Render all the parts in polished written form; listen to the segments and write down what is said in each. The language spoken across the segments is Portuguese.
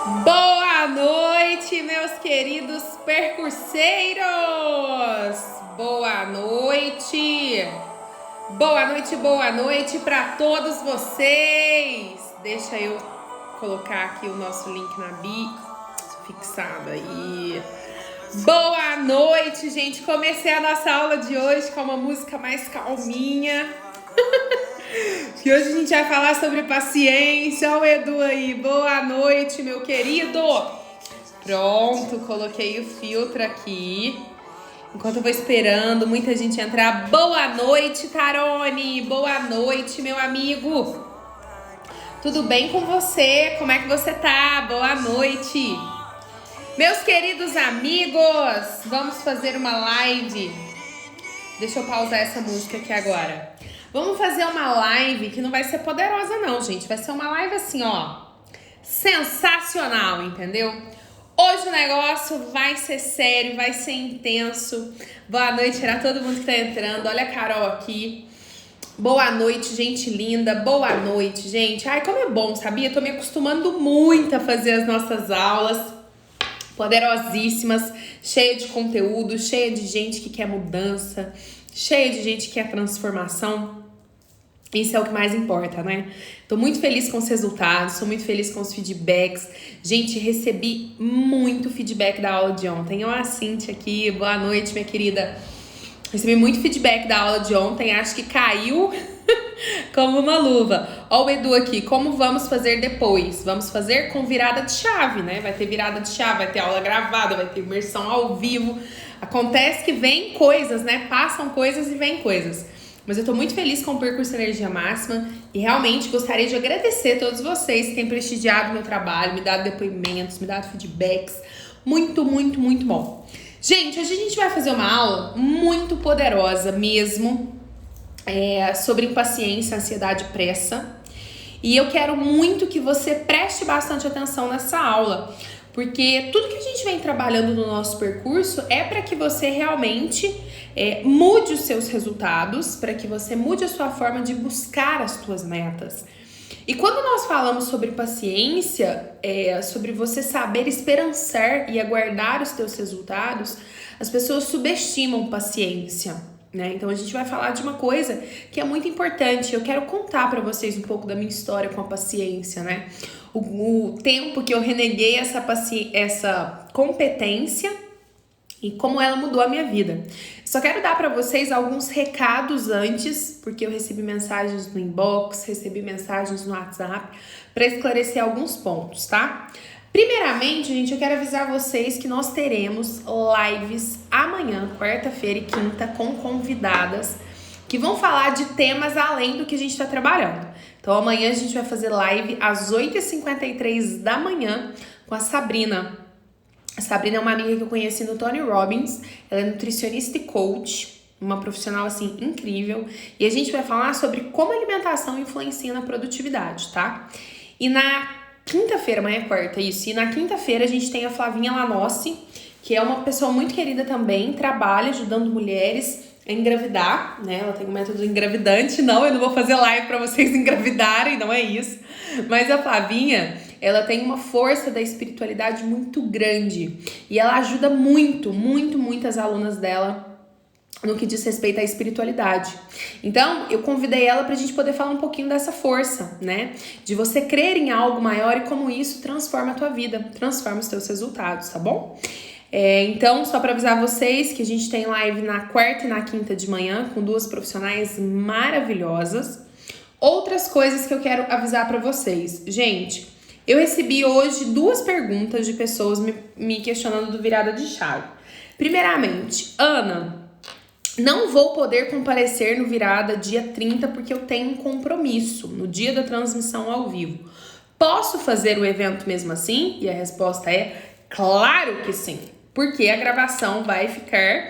Boa noite, meus queridos percurseiros! Boa noite! Boa noite para todos vocês! Deixa eu colocar aqui o nosso link na bio, fixado aí. Boa noite, gente! Comecei a nossa aula de hoje com uma música mais calminha. E hoje a gente vai falar sobre paciência. Olha o Edu aí. Boa noite, meu querido. Pronto, coloquei o filtro aqui. Enquanto eu vou esperando muita gente entrar. Boa noite, Tarone. Boa noite, meu amigo. Tudo bem com você? Como é que você tá? Boa noite. Meus queridos amigos, vamos fazer uma live. Deixa eu pausar essa música aqui agora. Vamos fazer uma live que não vai ser poderosa não, gente. Vai ser uma live assim, ó, sensacional, entendeu? Hoje o negócio vai ser sério, vai ser intenso. Boa noite para todo mundo que tá entrando. Olha a Carol aqui. Boa noite, gente linda. Boa noite, gente. Ai, como é bom, sabia? Tô me acostumando muito a fazer as nossas aulas poderosíssimas, cheia de conteúdo, cheia de gente que quer mudança, cheia de gente que quer transformação. Isso é o que mais importa, né? Tô muito feliz com os resultados, sou muito feliz com os feedbacks. Gente, recebi muito feedback da aula de ontem. Ó, a Cintia aqui, boa noite, minha querida. Recebi muito feedback da aula de ontem, acho que caiu como uma luva. Ó o Edu aqui, como vamos fazer depois? Vamos fazer com virada de chave, né? Vai ter virada de chave, vai ter aula gravada, vai ter imersão ao vivo. Acontece que vem coisas, né? Passam coisas e vem coisas. Mas eu tô muito feliz com o Percurso Energia Máxima e realmente gostaria de agradecer a todos vocês que têm prestigiado o meu trabalho, me dado depoimentos, me dado feedbacks. Muito, muito, muito bom. Gente, hoje a gente vai fazer uma aula muito poderosa mesmo, sobre impaciência, ansiedade e pressa. E eu quero muito que você preste bastante atenção nessa aula, porque tudo que a gente vem trabalhando no nosso percurso é para que você realmente mude os seus resultados, para que você mude a sua forma de buscar as suas metas. E quando nós falamos sobre paciência, sobre você saber esperançar e aguardar os teus resultados, as pessoas subestimam paciência, né? Então a gente vai falar de uma coisa que é muito importante. Eu quero contar para vocês um pouco da minha história com a paciência, né? O tempo que eu reneguei essa competência e como ela mudou a minha vida. Só quero dar para vocês alguns recados antes, porque eu recebi mensagens no inbox, recebi mensagens no WhatsApp, para esclarecer alguns pontos, tá? Primeiramente, gente, eu quero avisar vocês que nós teremos lives amanhã, quarta-feira e quinta, com convidadas que vão falar de temas além do que a gente está trabalhando. Então, amanhã a gente vai fazer live às 8h53 da manhã com a Sabrina. A Sabrina é uma amiga que eu conheci no Tony Robbins, ela é nutricionista e coach, uma profissional, assim, incrível. E a gente vai falar sobre como a alimentação influencia na produtividade, tá? E na quinta-feira, amanhã é quarta, isso. E na quinta-feira a gente tem a Flavinha Lanossi, que é uma pessoa muito querida também, trabalha ajudando mulheres a engravidar, né? Ela tem um método engravidante. Não, eu não vou fazer live pra vocês engravidarem, não é isso. Mas a Flavinha, ela tem uma força da espiritualidade muito grande. E ela ajuda muito, muito, muito as alunas dela no que diz respeito à espiritualidade. Então, eu convidei ela pra gente poder falar um pouquinho dessa força, né? De você crer em algo maior e como isso transforma a tua vida, transforma os teus resultados, tá bom? Então, só para avisar vocês que a gente tem live na quarta e na quinta de manhã com duas profissionais maravilhosas. Outras coisas que eu quero avisar para vocês. Gente, eu recebi hoje 2 perguntas de pessoas me questionando do virada de chave. Primeiramente, Ana, não vou poder comparecer no virada dia 30 porque eu tenho um compromisso no dia da transmissão ao vivo. Posso fazer o evento mesmo assim? E a resposta é claro que sim. Porque a gravação vai ficar...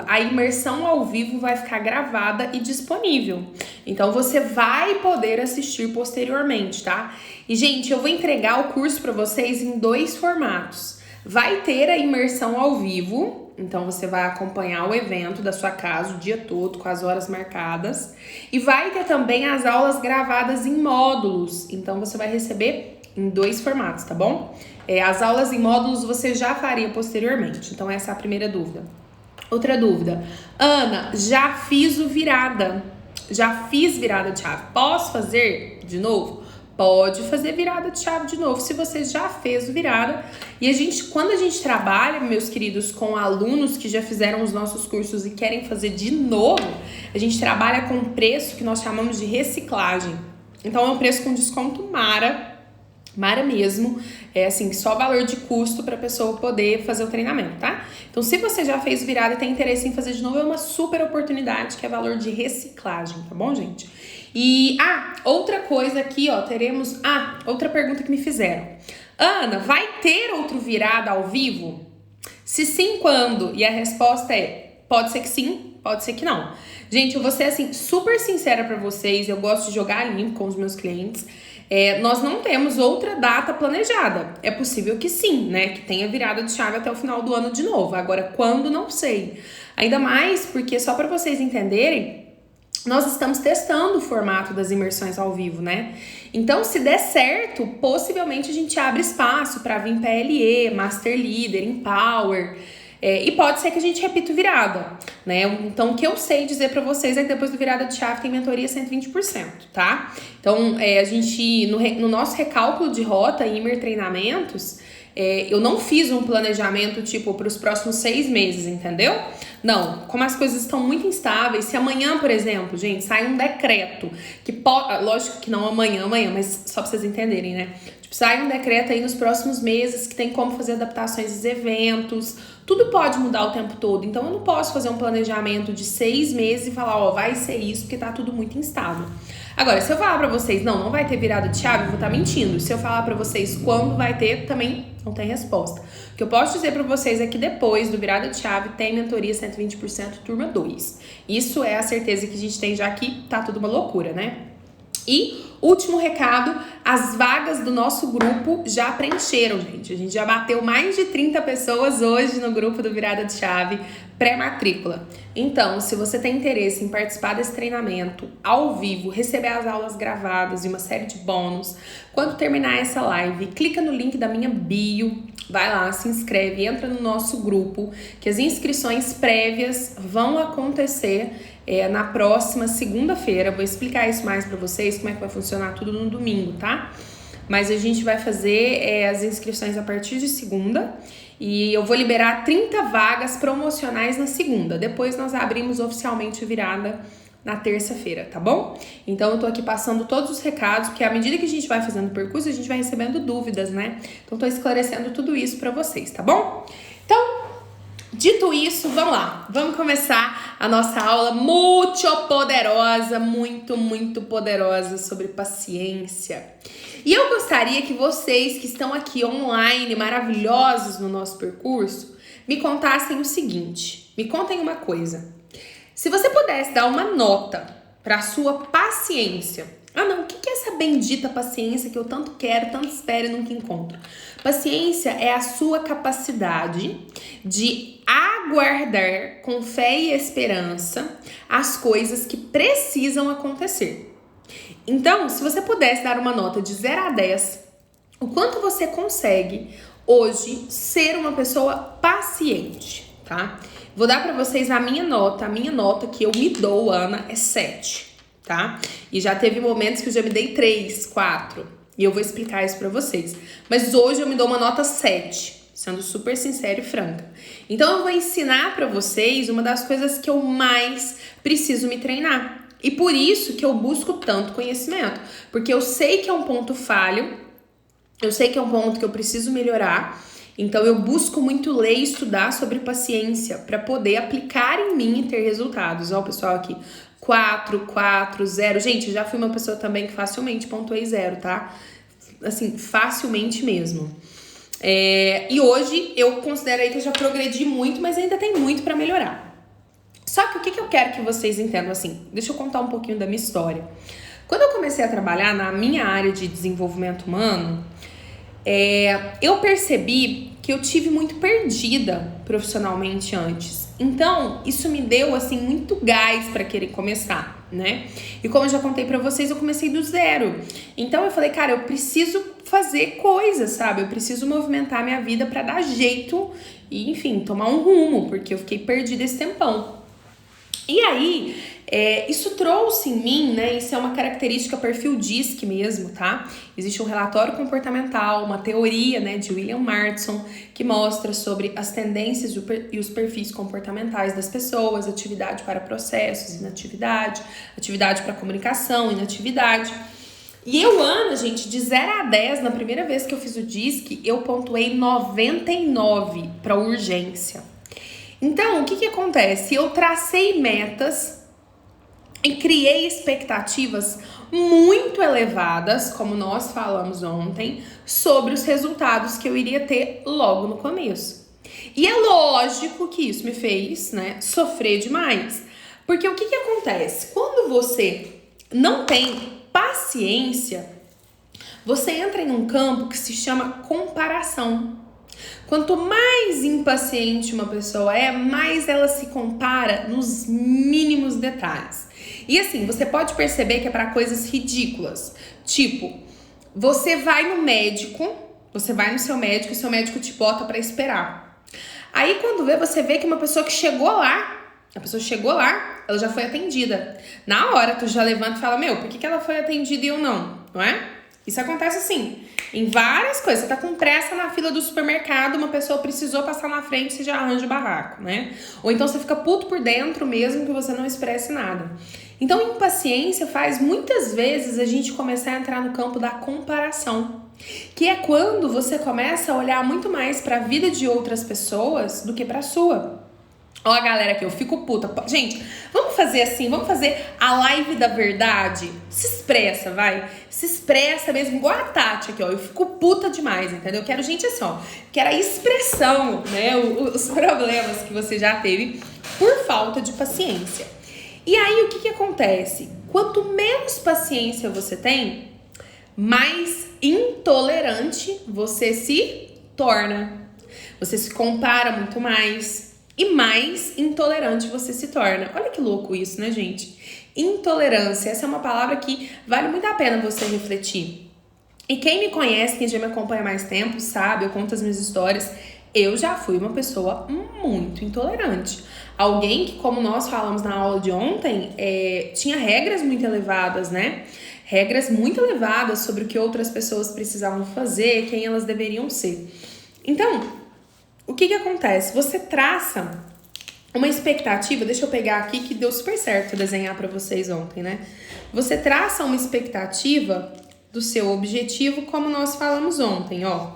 a imersão ao vivo vai ficar gravada e disponível. Então, você vai poder assistir posteriormente, tá? E, gente, eu vou entregar o curso para vocês em 2 formatos. Vai ter a imersão ao vivo, então você vai acompanhar o evento da sua casa o dia todo, com as horas marcadas. E vai ter também as aulas gravadas em módulos, então você vai receber em 2 formatos, tá bom? As aulas em módulos você já faria posteriormente. Então, essa é a primeira dúvida. Outra dúvida. Ana, já fiz o virada. Já fiz virada de chave. Posso fazer de novo? Pode fazer virada de chave de novo, se você já fez o virada. E quando a gente trabalha, meus queridos, com alunos que já fizeram os nossos cursos e querem fazer de novo, a gente trabalha com um preço que nós chamamos de reciclagem. Então, é um preço com desconto mara mesmo, assim, só valor de custo para a pessoa poder fazer o treinamento, tá? Então, se você já fez virada e tem interesse em fazer de novo, é uma super oportunidade, que é valor de reciclagem, tá bom, gente? E, outra coisa aqui, ó, teremos, outra pergunta que me fizeram. Ana, vai ter outro virada ao vivo? Se sim, quando? E a resposta é, pode ser que sim, pode ser que não. Gente, eu vou ser, assim, super sincera pra vocês, eu gosto de jogar limpo com os meus clientes. Nós não temos outra data planejada. É possível que sim, né? Que tenha virada de chave até o final do ano de novo. Agora, quando, não sei. Ainda mais porque, só pra vocês entenderem, nós estamos testando o formato das imersões ao vivo, né? Então, se der certo, possivelmente a gente abre espaço para vir PLE, Master Leader, Empower. E pode ser que a gente repita o virada, né? Então, o que eu sei dizer pra vocês é que depois do virada de chave tem mentoria 120%, tá? Então, a gente, no nosso recálculo de rota em Imer Treinamentos, eu não fiz um planejamento, tipo, para os próximos 6 meses, entendeu? Não, como as coisas estão muito instáveis, se amanhã, por exemplo, gente, sai um decreto, que pode, lógico que não amanhã, mas só pra vocês entenderem, né? Tipo, sai um decreto aí nos próximos meses que tem como fazer adaptações dos eventos, tudo pode mudar o tempo todo, então eu não posso fazer um planejamento de 6 meses e falar, ó, vai ser isso, porque tá tudo muito instável. Agora, se eu falar pra vocês, não vai ter virada de chave, eu vou estar mentindo. Se eu falar pra vocês quando vai ter, também não tem resposta. O que eu posso dizer pra vocês é que depois do virada de chave tem mentoria 120% turma 2. Isso é a certeza que a gente tem, já que tá tudo uma loucura, né? E último recado, as vagas do nosso grupo já preencheram, gente. A gente já bateu mais de 30 pessoas hoje no grupo do Virada de Chave pré-matrícula. Então, se você tem interesse em participar desse treinamento ao vivo, receber as aulas gravadas e uma série de bônus, quando terminar essa live, clica no link da minha bio, vai lá, se inscreve, entra no nosso grupo, que as inscrições prévias vão acontecer na próxima segunda-feira. Vou explicar isso mais pra vocês, como é que vai funcionar tudo no domingo, tá? Mas a gente vai fazer as inscrições a partir de segunda e eu vou liberar 30 vagas promocionais na segunda. Depois nós abrimos oficialmente o virada na terça-feira, tá bom? Então eu tô aqui passando todos os recados, porque à medida que a gente vai fazendo o percurso, a gente vai recebendo dúvidas, né? Então tô esclarecendo tudo isso pra vocês, tá bom? Então, dito isso, vamos lá. Vamos começar a nossa aula muito poderosa, muito poderosa sobre paciência. E eu gostaria que vocês que estão aqui online, maravilhosos no nosso percurso, me contassem o seguinte. Me contem uma coisa. Se você pudesse dar uma nota para a sua paciência. Não, o que é essa bendita paciência que eu tanto quero, tanto espero e nunca encontro? Paciência é a sua capacidade de aguardar com fé e esperança as coisas que precisam acontecer. Então, se você pudesse dar uma nota de 0 a 10, o quanto você consegue hoje ser uma pessoa paciente, tá? Vou dar pra vocês a minha nota que eu me dou, Ana, é 7, tá? E já teve momentos que eu já me dei 3, 4, e eu vou explicar isso pra vocês. Mas hoje eu me dou uma nota 7, sendo super sincera e franca. Então eu vou ensinar pra vocês uma das coisas que eu mais preciso me treinar. E por isso que eu busco tanto conhecimento, porque eu sei que é um ponto falho, eu sei que é um ponto que eu preciso melhorar, então eu busco muito ler e estudar sobre paciência para poder aplicar em mim e ter resultados. Ó, o pessoal aqui, 4, 4, 0. Gente, eu já fui uma pessoa também que facilmente pontuei 0, tá? Assim, facilmente mesmo. E hoje eu considero aí que eu já progredi muito, mas ainda tem muito para melhorar. Só que o que eu quero que vocês entendam assim? Deixa eu contar um pouquinho da minha história. Quando eu comecei a trabalhar na minha área de desenvolvimento humano, eu percebi que eu tive muito perdida profissionalmente antes. Então, isso me deu, assim, muito gás para querer começar, né? E como eu já contei pra vocês, eu comecei do 0. Então, eu falei, cara, eu preciso fazer coisas, sabe? Eu preciso movimentar minha vida pra dar jeito e, enfim, tomar um rumo, porque eu fiquei perdida esse tempão. E aí, isso trouxe em mim, né? Isso é uma característica perfil DISC mesmo, tá? Existe um relatório comportamental, uma teoria, né, de William Marston, que mostra sobre as tendências e os perfis comportamentais das pessoas, atividade para processos, inatividade, atividade para comunicação, inatividade. E eu, Ana, gente, de 0 a 10, na primeira vez que eu fiz o DISC, eu pontuei 99 para urgência. Então, o que acontece? Eu tracei metas e criei expectativas muito elevadas, como nós falamos ontem, sobre os resultados que eu iria ter logo no começo. E é lógico que isso me fez, né, sofrer demais. Porque o que acontece? Quando você não tem paciência, você entra em um campo que se chama comparação. Quanto mais impaciente uma pessoa é, mais ela se compara nos mínimos detalhes. E assim, você pode perceber que é para coisas ridículas. Tipo, você vai no médico, você vai no seu médico e seu médico te bota para esperar. Aí quando você vê que uma pessoa que chegou lá, ela já foi atendida. Na hora, tu já levanta e fala, meu, por que ela foi atendida e eu não? Não é? Isso acontece assim, em várias coisas. Você tá com pressa na fila do supermercado, uma pessoa precisou passar na frente, você já arranja o barraco, né? Ou então você fica puto por dentro mesmo que você não expresse nada. Então, impaciência faz muitas vezes a gente começar a entrar no campo da comparação, que é quando você começa a olhar muito mais para a vida de outras pessoas do que para a sua. Ó a galera aqui, eu fico puta. Gente, vamos fazer assim, vamos fazer a live da verdade? Se expressa, vai. Se expressa mesmo, igual a Tati aqui, ó. Eu fico puta demais, entendeu? Eu quero gente assim, ó. Quero a expressão, né? Os problemas que você já teve por falta de paciência. E aí, o que acontece? Quanto menos paciência você tem, mais intolerante você se torna. Você se compara muito mais. E mais intolerante você se torna. Olha que louco isso, né, gente? Intolerância, essa é uma palavra que vale muito a pena você refletir. E quem me conhece, quem já me acompanha há mais tempo, sabe, eu conto as minhas histórias, eu já fui uma pessoa muito intolerante. Alguém que, como nós falamos na aula de ontem, tinha regras muito elevadas, né? Regras muito elevadas sobre o que outras pessoas precisavam fazer, quem elas deveriam ser. Então, o que acontece? Você traça uma expectativa, deixa eu pegar aqui que deu super certo desenhar para vocês ontem, né? Você traça uma expectativa do seu objetivo, como nós falamos ontem, ó.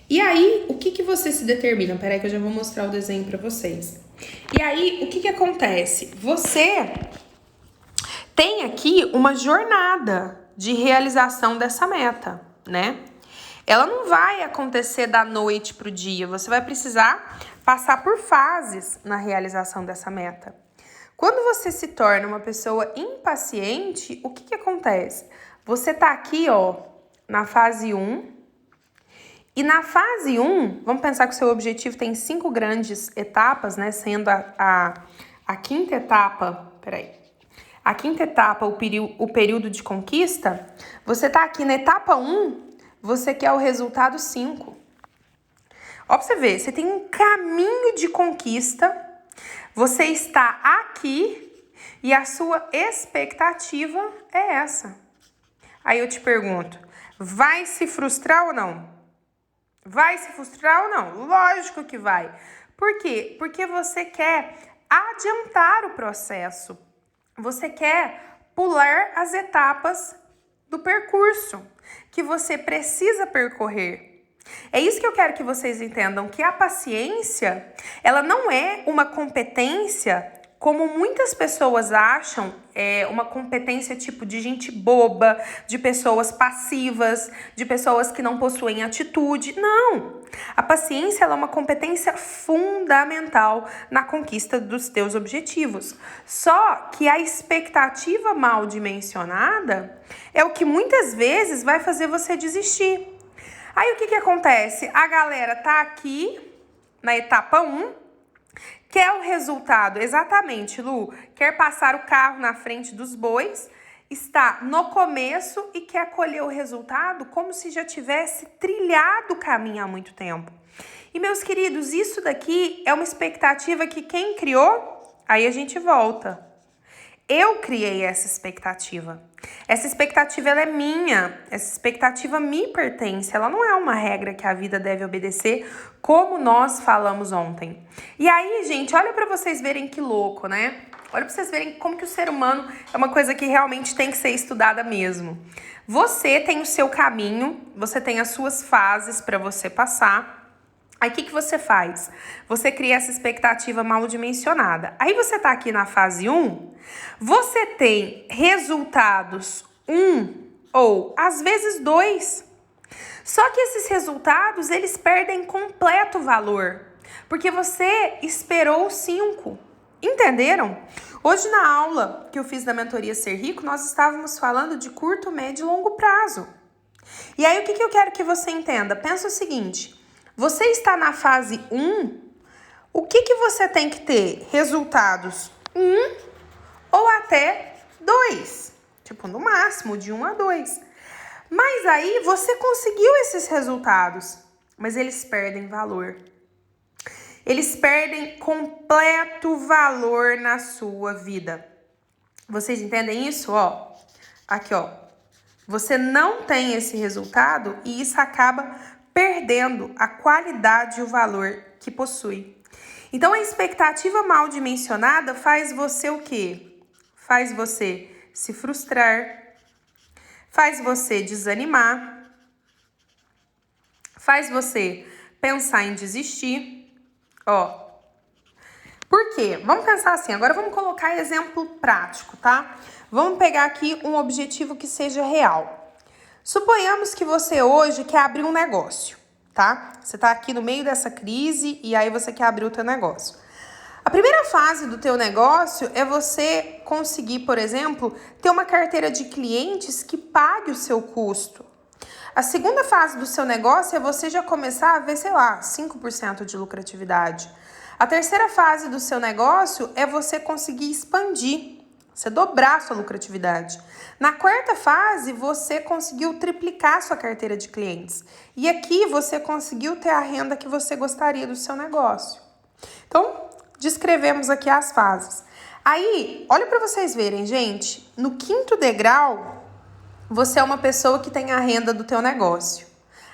E aí, o que você se determina? Peraí que eu já vou mostrar o desenho para vocês. E aí, o que acontece? Você tem aqui uma jornada de realização dessa meta, né? Ela não vai acontecer da noite pro dia. Você vai precisar passar por fases na realização dessa meta. Quando você se torna uma pessoa impaciente, o que acontece? Você tá aqui, ó, na fase 1. E na fase 1, vamos pensar que o seu objetivo tem 5 grandes etapas, né? Sendo a quinta etapa, a quinta etapa, o período de conquista. Você tá aqui na etapa 1, você quer o resultado 5. Ó, pra você ver, você tem um caminho de conquista, você está aqui e a sua expectativa é essa. Aí eu te pergunto, vai se frustrar ou não? Vai se frustrar ou não? Lógico que vai. Por quê? Porque você quer adiantar o processo. Você quer pular as etapas do percurso que você precisa percorrer. É isso que eu quero que vocês entendam, que a paciência, ela não é uma competência como muitas pessoas acham, uma competência tipo de gente boba, de pessoas passivas, de pessoas que não possuem atitude. Não! A paciência ela é uma competência fundamental na conquista dos teus objetivos. Só que a expectativa mal dimensionada é o que muitas vezes vai fazer você desistir. Aí o que acontece? A galera tá aqui na etapa 1, quer o resultado, exatamente, Lu, quer passar o carro na frente dos bois está no começo e quer colher o resultado como se já tivesse trilhado o caminho há muito tempo. E, meus queridos, isso daqui é uma expectativa que quem criou, aí a gente volta. Eu criei essa expectativa. Essa expectativa ela é minha. Essa expectativa me pertence. Ela não é uma regra que a vida deve obedecer, como nós falamos ontem. E aí, gente, olha para vocês verem que louco, né? Olha para vocês verem como que o ser humano é uma coisa que realmente tem que ser estudada mesmo. Você tem o seu caminho, você tem as suas fases para você passar. Aí, o que você faz? Você cria essa expectativa mal dimensionada. Aí, você tá aqui na fase 1, você tem resultados 1 ou, às vezes, 2. Só que esses resultados, eles perdem completo valor, porque você esperou 5. Entenderam? Hoje, na aula que eu fiz da mentoria Ser Rico, nós estávamos falando de curto, médio e longo prazo. E aí, o que eu quero que você entenda? Pensa o seguinte... Você está na fase 1, o que você tem que ter? Resultados 1 ou até 2. Tipo, no máximo, de 1 a 2. Mas aí, você conseguiu esses resultados, mas eles perdem valor. Eles perdem completo valor na sua vida. Vocês entendem isso? Ó, aqui, ó. Você não tem esse resultado e isso acaba perdendo a qualidade e o valor que possui. Então, a expectativa mal dimensionada faz você o quê? Faz você se frustrar, faz você desanimar, faz você pensar em desistir. Ó, por quê? Vamos pensar assim, agora vamos colocar exemplo prático, tá? Vamos pegar aqui um objetivo que seja real. Suponhamos que você hoje quer abrir um negócio, tá? Você tá aqui no meio dessa crise e aí você quer abrir o teu negócio. A primeira fase do teu negócio é você conseguir, por exemplo, ter uma carteira de clientes que pague o seu custo. A segunda fase do seu negócio é você já começar a ver, sei lá, 5% de lucratividade. A terceira fase do seu negócio é você conseguir expandir. Você dobrar a sua lucratividade. Na quarta fase, você conseguiu triplicar sua carteira de clientes. E aqui você conseguiu ter a renda que você gostaria do seu negócio. Então, descrevemos aqui as fases. Aí, olha para vocês verem, gente. No 5º degrau, você é uma pessoa que tem a renda do teu negócio.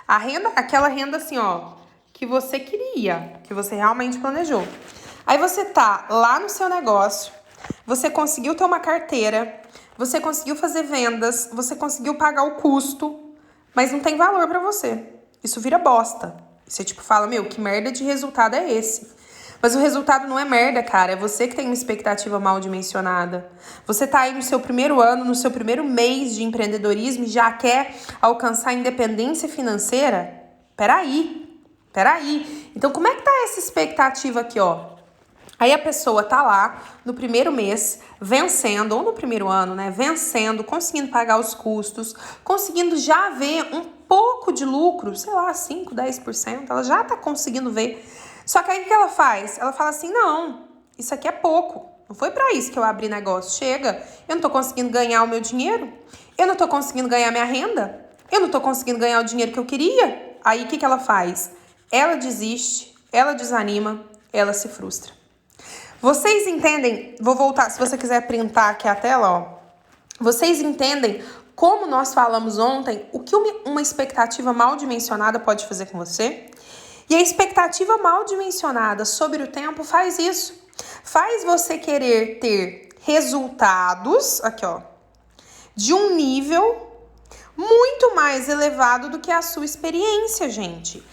A renda, aquela renda assim, ó, que você queria, que você realmente planejou. Aí você tá lá no seu negócio. Você conseguiu ter uma carteira, você conseguiu fazer vendas, você conseguiu pagar o custo, mas não tem valor pra você. Isso vira bosta. Você tipo fala, meu, que merda de resultado é esse? Mas o resultado não é merda, cara. É você que tem uma expectativa mal dimensionada. Você tá aí no seu primeiro ano, no seu primeiro mês de empreendedorismo e já quer alcançar a independência financeira? Peraí. Então, como é que tá essa expectativa aqui, ó? Aí a pessoa tá lá no primeiro mês, vencendo, ou no primeiro ano, né? Vencendo, conseguindo pagar os custos, conseguindo já ver um pouco de lucro, sei lá, 5, 10%, ela já tá conseguindo ver. Só que aí o que ela faz? Ela fala assim, não, isso aqui é pouco, não foi pra isso que eu abri negócio, chega, eu não tô conseguindo ganhar o meu dinheiro, eu não tô conseguindo ganhar minha renda, eu não tô conseguindo ganhar o dinheiro que eu queria. Aí o que ela faz? Ela desiste, ela desanima, ela se frustra. Vocês entendem, vou voltar, se você quiser printar aqui a tela, ó. Vocês entendem como nós falamos ontem, o que uma expectativa mal dimensionada pode fazer com você? E a expectativa mal dimensionada sobre o tempo faz isso. Faz você querer ter resultados, aqui ó, de um nível muito mais elevado do que a sua experiência, gente.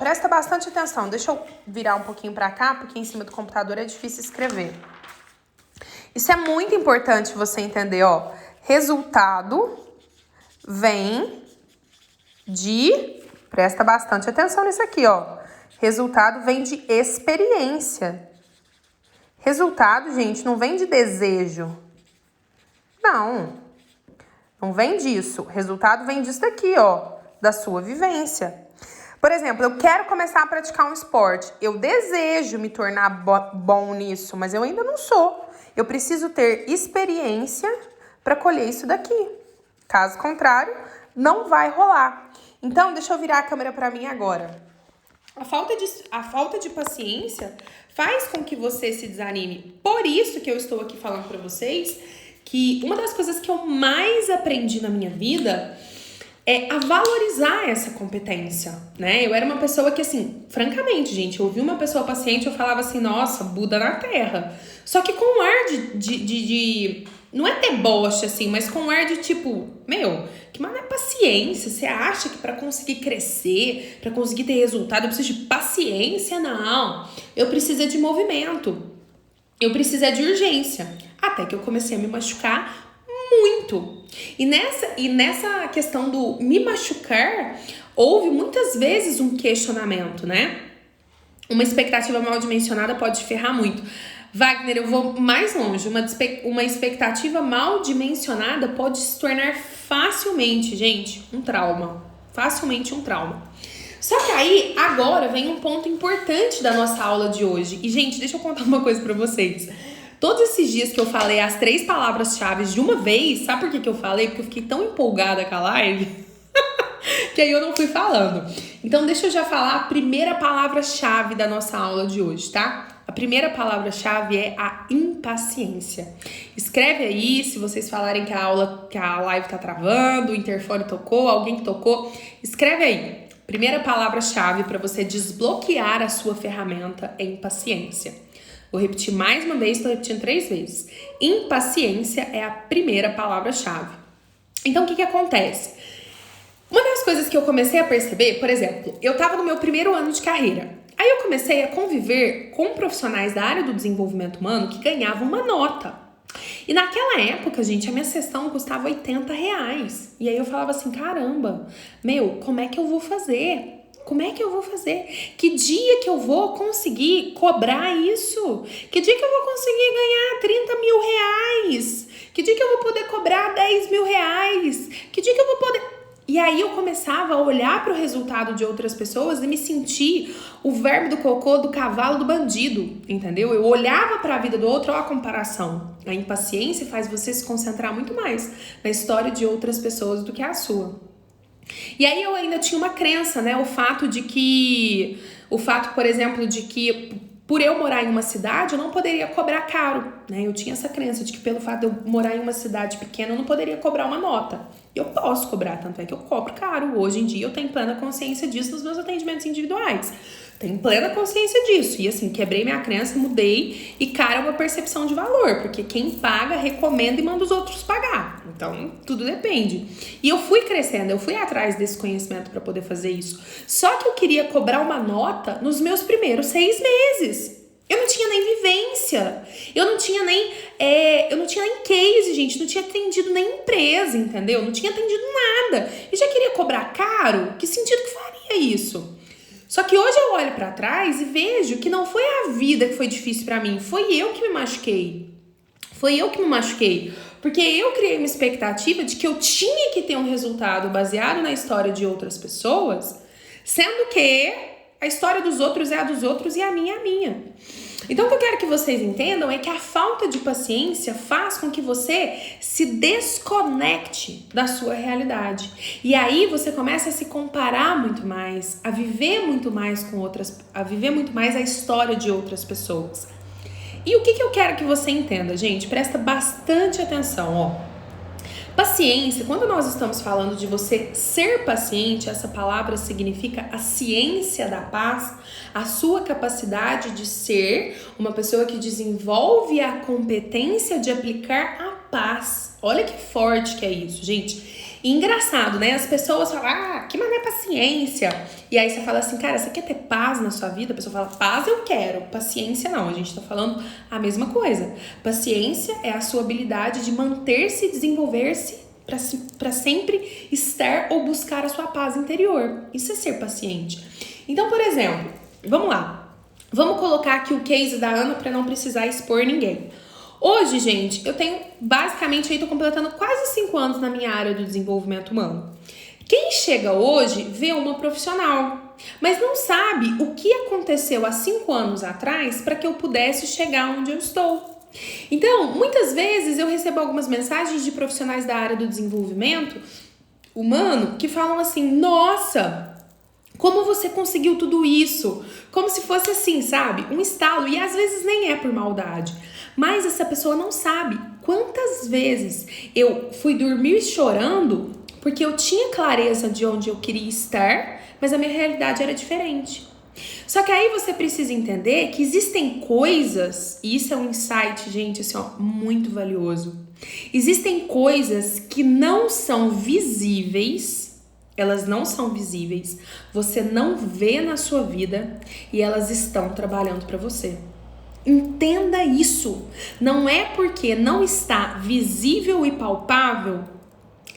Presta bastante atenção. Deixa eu virar um pouquinho para cá, porque em cima do computador é difícil escrever. Isso é muito importante você entender, ó. Resultado vem de... Presta bastante atenção nisso aqui, ó. Resultado vem de experiência. Resultado, gente, não vem de desejo. Não vem disso. Resultado vem disso daqui, ó, da sua vivência. Por exemplo, eu quero começar a praticar um esporte. Eu desejo me tornar bom nisso, mas eu ainda não sou. Eu preciso ter experiência para colher isso daqui. Caso contrário, não vai rolar. Então, deixa eu virar a câmera para mim agora. A falta de paciência faz com que você se desanime. Por isso que eu estou aqui falando para vocês que uma das coisas que eu mais aprendi na minha vida é a valorizar essa competência, né? Eu era uma pessoa que, assim, francamente, gente, eu ouvi uma pessoa paciente, eu falava assim, nossa, Buda na Terra. Só que com um ar de não é deboche, assim, mas com um ar de tipo, meu, que mano é paciência? Você acha que pra conseguir crescer, pra conseguir ter resultado, eu preciso de paciência? Não. Eu preciso de movimento. Eu preciso de urgência. Até que eu comecei a me machucar muito. E nessa questão do me machucar, houve muitas vezes um questionamento, né? Uma expectativa mal dimensionada pode te ferrar muito. Wagner, eu vou mais longe. Uma expectativa mal dimensionada pode se tornar facilmente, gente, um trauma. Facilmente um trauma. Só que aí, agora, vem um ponto importante da nossa aula de hoje. E, gente, deixa eu contar uma coisa pra vocês. Todos esses dias que eu falei as 3 palavras-chave de uma vez, sabe por que eu falei? Porque eu fiquei tão empolgada com a live que aí eu não fui falando. Então, deixa eu já falar a primeira palavra-chave da nossa aula de hoje, tá? A primeira palavra-chave é a impaciência. Escreve aí, se vocês falarem que a live tá travando, o interfone tocou, alguém que tocou, escreve aí. Primeira palavra-chave para você desbloquear a sua ferramenta é impaciência. Vou repetir mais uma vez, estou repetindo 3 vezes. Impaciência é a primeira palavra-chave. Então, o que acontece? Uma das coisas que eu comecei a perceber, por exemplo, eu estava no meu primeiro ano de carreira. Aí eu comecei a conviver com profissionais da área do desenvolvimento humano que ganhavam uma nota. E naquela época, gente, a minha sessão custava R$80. E aí eu falava assim, caramba, como é que eu vou fazer? Como é que eu vou fazer? Que dia que eu vou conseguir cobrar isso? Que dia que eu vou conseguir ganhar R$30 mil? Que dia que eu vou poder cobrar R$10 mil? Que dia que eu vou poder... E aí eu começava a olhar para o resultado de outras pessoas e me sentir o verme do cocô do cavalo do bandido, entendeu? Eu olhava para a vida do outro, olha a comparação. A impaciência faz você se concentrar muito mais na história de outras pessoas do que a sua. E aí eu ainda tinha uma crença, né? O fato, por exemplo, de que por eu morar em uma cidade, eu não poderia cobrar caro, né? Eu tinha essa crença de que pelo fato de eu morar em uma cidade pequena, eu não poderia cobrar uma nota. Eu posso cobrar, tanto é que eu cobro caro. Hoje em dia eu tenho plena consciência disso nos meus atendimentos individuais. Tenho plena consciência disso. E assim, quebrei minha crença, mudei. E cara, é uma percepção de valor. Porque quem paga, recomenda e manda os outros pagar. Então, tudo depende. E eu fui crescendo, eu fui atrás desse conhecimento para poder fazer isso. Só que eu queria cobrar uma nota nos meus primeiros 6 meses. Eu não tinha nem vivência. Eu não tinha nem case, gente. Não tinha atendido nem empresa, entendeu? Não tinha atendido nada. E já queria cobrar caro? Que sentido que faria isso? Só que hoje eu olho pra trás e vejo que não foi a vida que foi difícil pra mim. Foi eu que me machuquei. Porque eu criei uma expectativa de que eu tinha que ter um resultado baseado na história de outras pessoas, sendo que a história dos outros é a dos outros e a minha é a minha. Então, o que eu quero que vocês entendam é que a falta de paciência faz com que você se desconecte da sua realidade. E aí você começa a se comparar muito mais, a viver muito mais a história de outras pessoas. E o que eu quero que você entenda, gente? Presta bastante atenção, ó. Paciência, quando nós estamos falando de você ser paciente, essa palavra significa a ciência da paz, a sua capacidade de ser uma pessoa que desenvolve a competência de aplicar a paz. Olha que forte que é isso, gente. E engraçado, né? As pessoas falam, que mané paciência. E aí você fala assim, cara, você quer ter paz na sua vida? A pessoa fala, paz eu quero, paciência não. A gente tá falando a mesma coisa. Paciência é a sua habilidade de manter-se e desenvolver-se para sempre estar ou buscar a sua paz interior. Isso é ser paciente. Então, por exemplo, vamos lá. Vamos colocar aqui o case da Ana para não precisar expor ninguém. Hoje, gente, eu tenho basicamente, tô completando quase 5 anos na minha área do desenvolvimento humano. Quem chega hoje vê uma profissional, mas não sabe o que aconteceu há 5 anos atrás para que eu pudesse chegar onde eu estou. Então, muitas vezes eu recebo algumas mensagens de profissionais da área do desenvolvimento humano que falam assim, nossa, como você conseguiu tudo isso? Como se fosse assim, sabe? Um estalo. E às vezes nem é por maldade. Mas essa pessoa não sabe quantas vezes eu fui dormir chorando porque eu tinha clareza de onde eu queria estar, mas a minha realidade era diferente. Só que aí você precisa entender que existem coisas, e isso é um insight, gente, assim, ó, muito valioso. Existem coisas que não são visíveis, elas não são visíveis, você não vê na sua vida e elas estão trabalhando para você. Entenda isso. Não é porque não está visível e palpável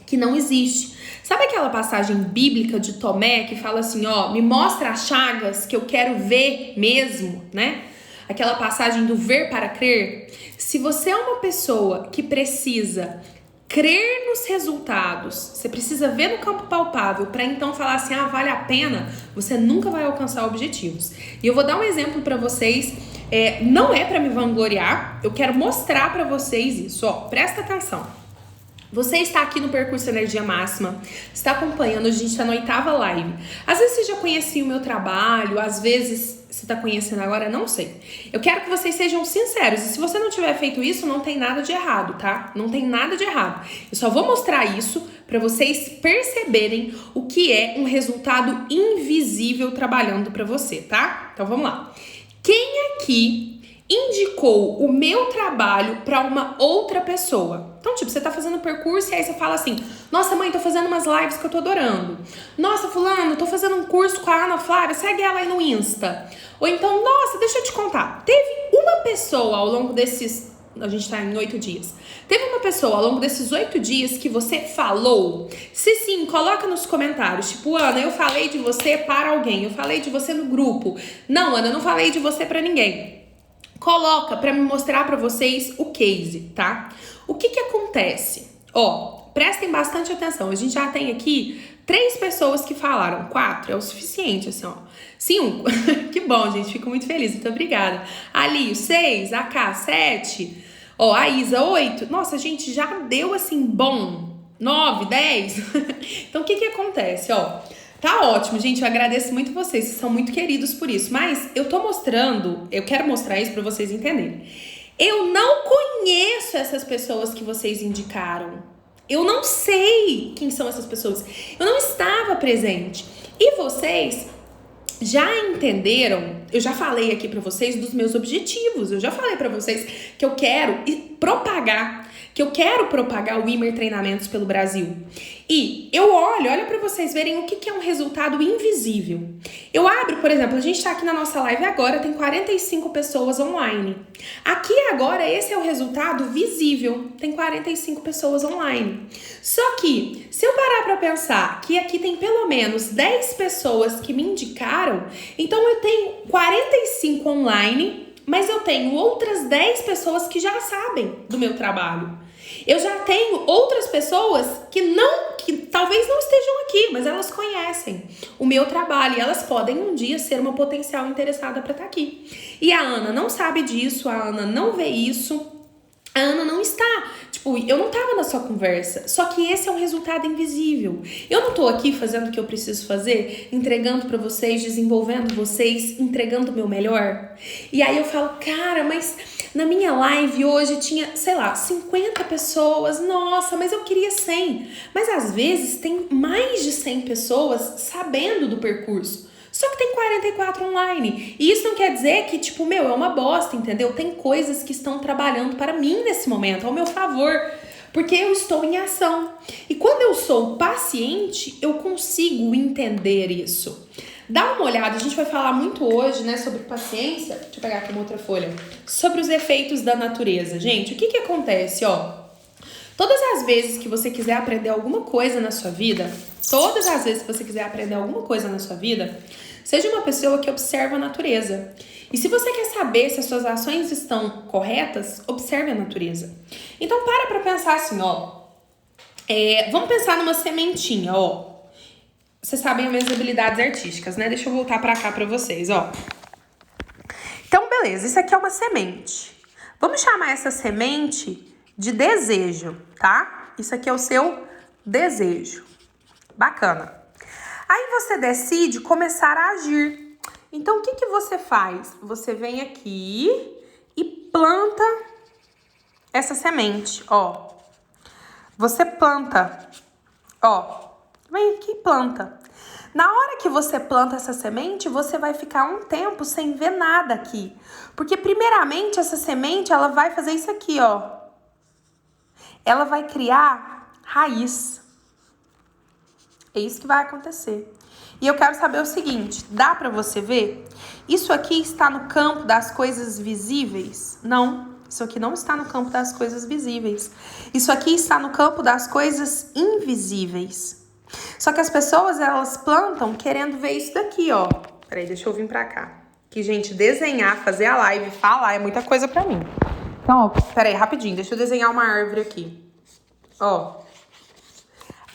que não existe. Sabe aquela passagem bíblica de Tomé que fala assim, ó, me mostra as chagas que eu quero ver mesmo, né? Aquela passagem do ver para crer. Se você é uma pessoa que precisa crer nos resultados, você precisa ver no campo palpável para então falar assim, ah, vale a pena, você nunca vai alcançar objetivos. E eu vou dar um exemplo para vocês, não é para me vangloriar, eu quero mostrar para vocês isso, ó, presta atenção. Você está aqui no Percurso Energia Máxima, está acompanhando, a gente está na 8ª live. Às vezes você já conhecia o meu trabalho, às vezes você está conhecendo agora, não sei. Eu quero que vocês sejam sinceros, e se você não tiver feito isso, não tem nada de errado, tá? Não tem nada de errado. Eu só vou mostrar isso para vocês perceberem o que é um resultado invisível trabalhando para você, tá? Então vamos lá. Quem aqui indicou o meu trabalho para uma outra pessoa? Então, tipo, você tá fazendo percurso e aí você fala assim, nossa mãe, tô fazendo umas lives que eu tô adorando. Nossa, fulano, tô fazendo um curso com a Ana Flávia, segue ela aí no Insta. Ou então, nossa, deixa eu te contar, teve uma pessoa ao longo desses, a gente tá em 8 dias, teve uma pessoa ao longo desses 8 dias que você falou? Se sim, coloca nos comentários, tipo, Ana, eu falei de você para alguém, eu falei de você no grupo. Não, Ana, eu não falei de você para ninguém. Coloca para me mostrar para vocês o case, tá? O que acontece? Ó, prestem bastante atenção. A gente já tem aqui 3 pessoas que falaram. 4 é o suficiente, assim, ó. 5. Que bom, gente. Fico muito feliz. Muito obrigada. Ali, 6. AK, 7. Ó, a Isa, 8. Nossa, gente, já deu, assim, bom. 9, 10. Então, o que acontece, ó? Tá ótimo, gente, eu agradeço muito vocês são muito queridos por isso, mas eu tô mostrando, eu quero mostrar isso pra vocês entenderem. Eu não conheço essas pessoas que vocês indicaram. Eu não sei quem são essas pessoas. Eu não estava presente. E vocês já entenderam, eu já falei aqui pra vocês dos meus objetivos, eu já falei pra vocês que eu quero propagar o Imer Treinamentos pelo Brasil. E eu olha pra vocês verem o que é um resultado invisível. Eu abro, por exemplo, a gente tá aqui na nossa live agora, tem 45 pessoas online. Aqui agora, esse é o resultado visível, tem 45 pessoas online. Só que, se eu parar pra pensar que aqui tem pelo menos 10 pessoas que me indicaram, então eu tenho 45 online, mas eu tenho outras 10 pessoas que já sabem do meu trabalho. Eu já tenho outras pessoas que talvez não estejam aqui, mas elas conhecem o meu trabalho e elas podem um dia ser uma potencial interessada para estar aqui. E a Ana não sabe disso, a Ana não vê isso, a Ana não está, tipo, eu não tava na sua conversa, só que esse é um resultado invisível. Eu não tô aqui fazendo o que eu preciso fazer, entregando pra vocês, desenvolvendo vocês, entregando o meu melhor. E aí eu falo, cara, mas na minha live hoje tinha, sei lá, 50 pessoas, nossa, mas eu queria 100. Mas às vezes tem mais de 100 pessoas sabendo do percurso. Só que tem 44 online. E isso não quer dizer que, tipo, é uma bosta, entendeu? Tem coisas que estão trabalhando para mim nesse momento, ao meu favor. Porque eu estou em ação. E quando eu sou paciente, eu consigo entender isso. Dá uma olhada, a gente vai falar muito hoje, né, sobre paciência. Deixa eu pegar aqui uma outra folha. Sobre os efeitos da natureza. Gente, o que acontece, ó? Todas as vezes que você quiser aprender alguma coisa na sua vida, seja uma pessoa que observa a natureza. E se você quer saber se as suas ações estão corretas, observe a natureza. Então para pensar assim, ó. Vamos pensar numa sementinha, ó. Vocês sabem as minhas habilidades artísticas, né? Deixa eu voltar pra cá pra vocês, ó. Então, beleza, isso aqui é uma semente. Vamos chamar essa semente de desejo, tá? Isso aqui é o seu desejo. Bacana. Aí você decide começar a agir. Então, o que que você faz? Você vem aqui e planta essa semente, ó. Você planta, ó. Vem aqui e planta. Na hora que você planta essa semente, você vai ficar um tempo sem ver nada aqui. Porque, primeiramente, essa semente, ela vai fazer isso aqui, ó. Ela vai criar raiz. É isso que vai acontecer. E eu quero saber o seguinte, dá pra você ver? Isso aqui está no campo das coisas visíveis? Não, isso aqui não está no campo das coisas visíveis. Isso aqui está no campo das coisas invisíveis. Só que as pessoas, elas plantam querendo ver isso daqui, ó. Peraí, deixa eu vir pra cá. Que, gente, desenhar, fazer a live, falar é muita coisa pra mim. Então, ó, peraí, rapidinho, deixa eu desenhar uma árvore aqui. Ó.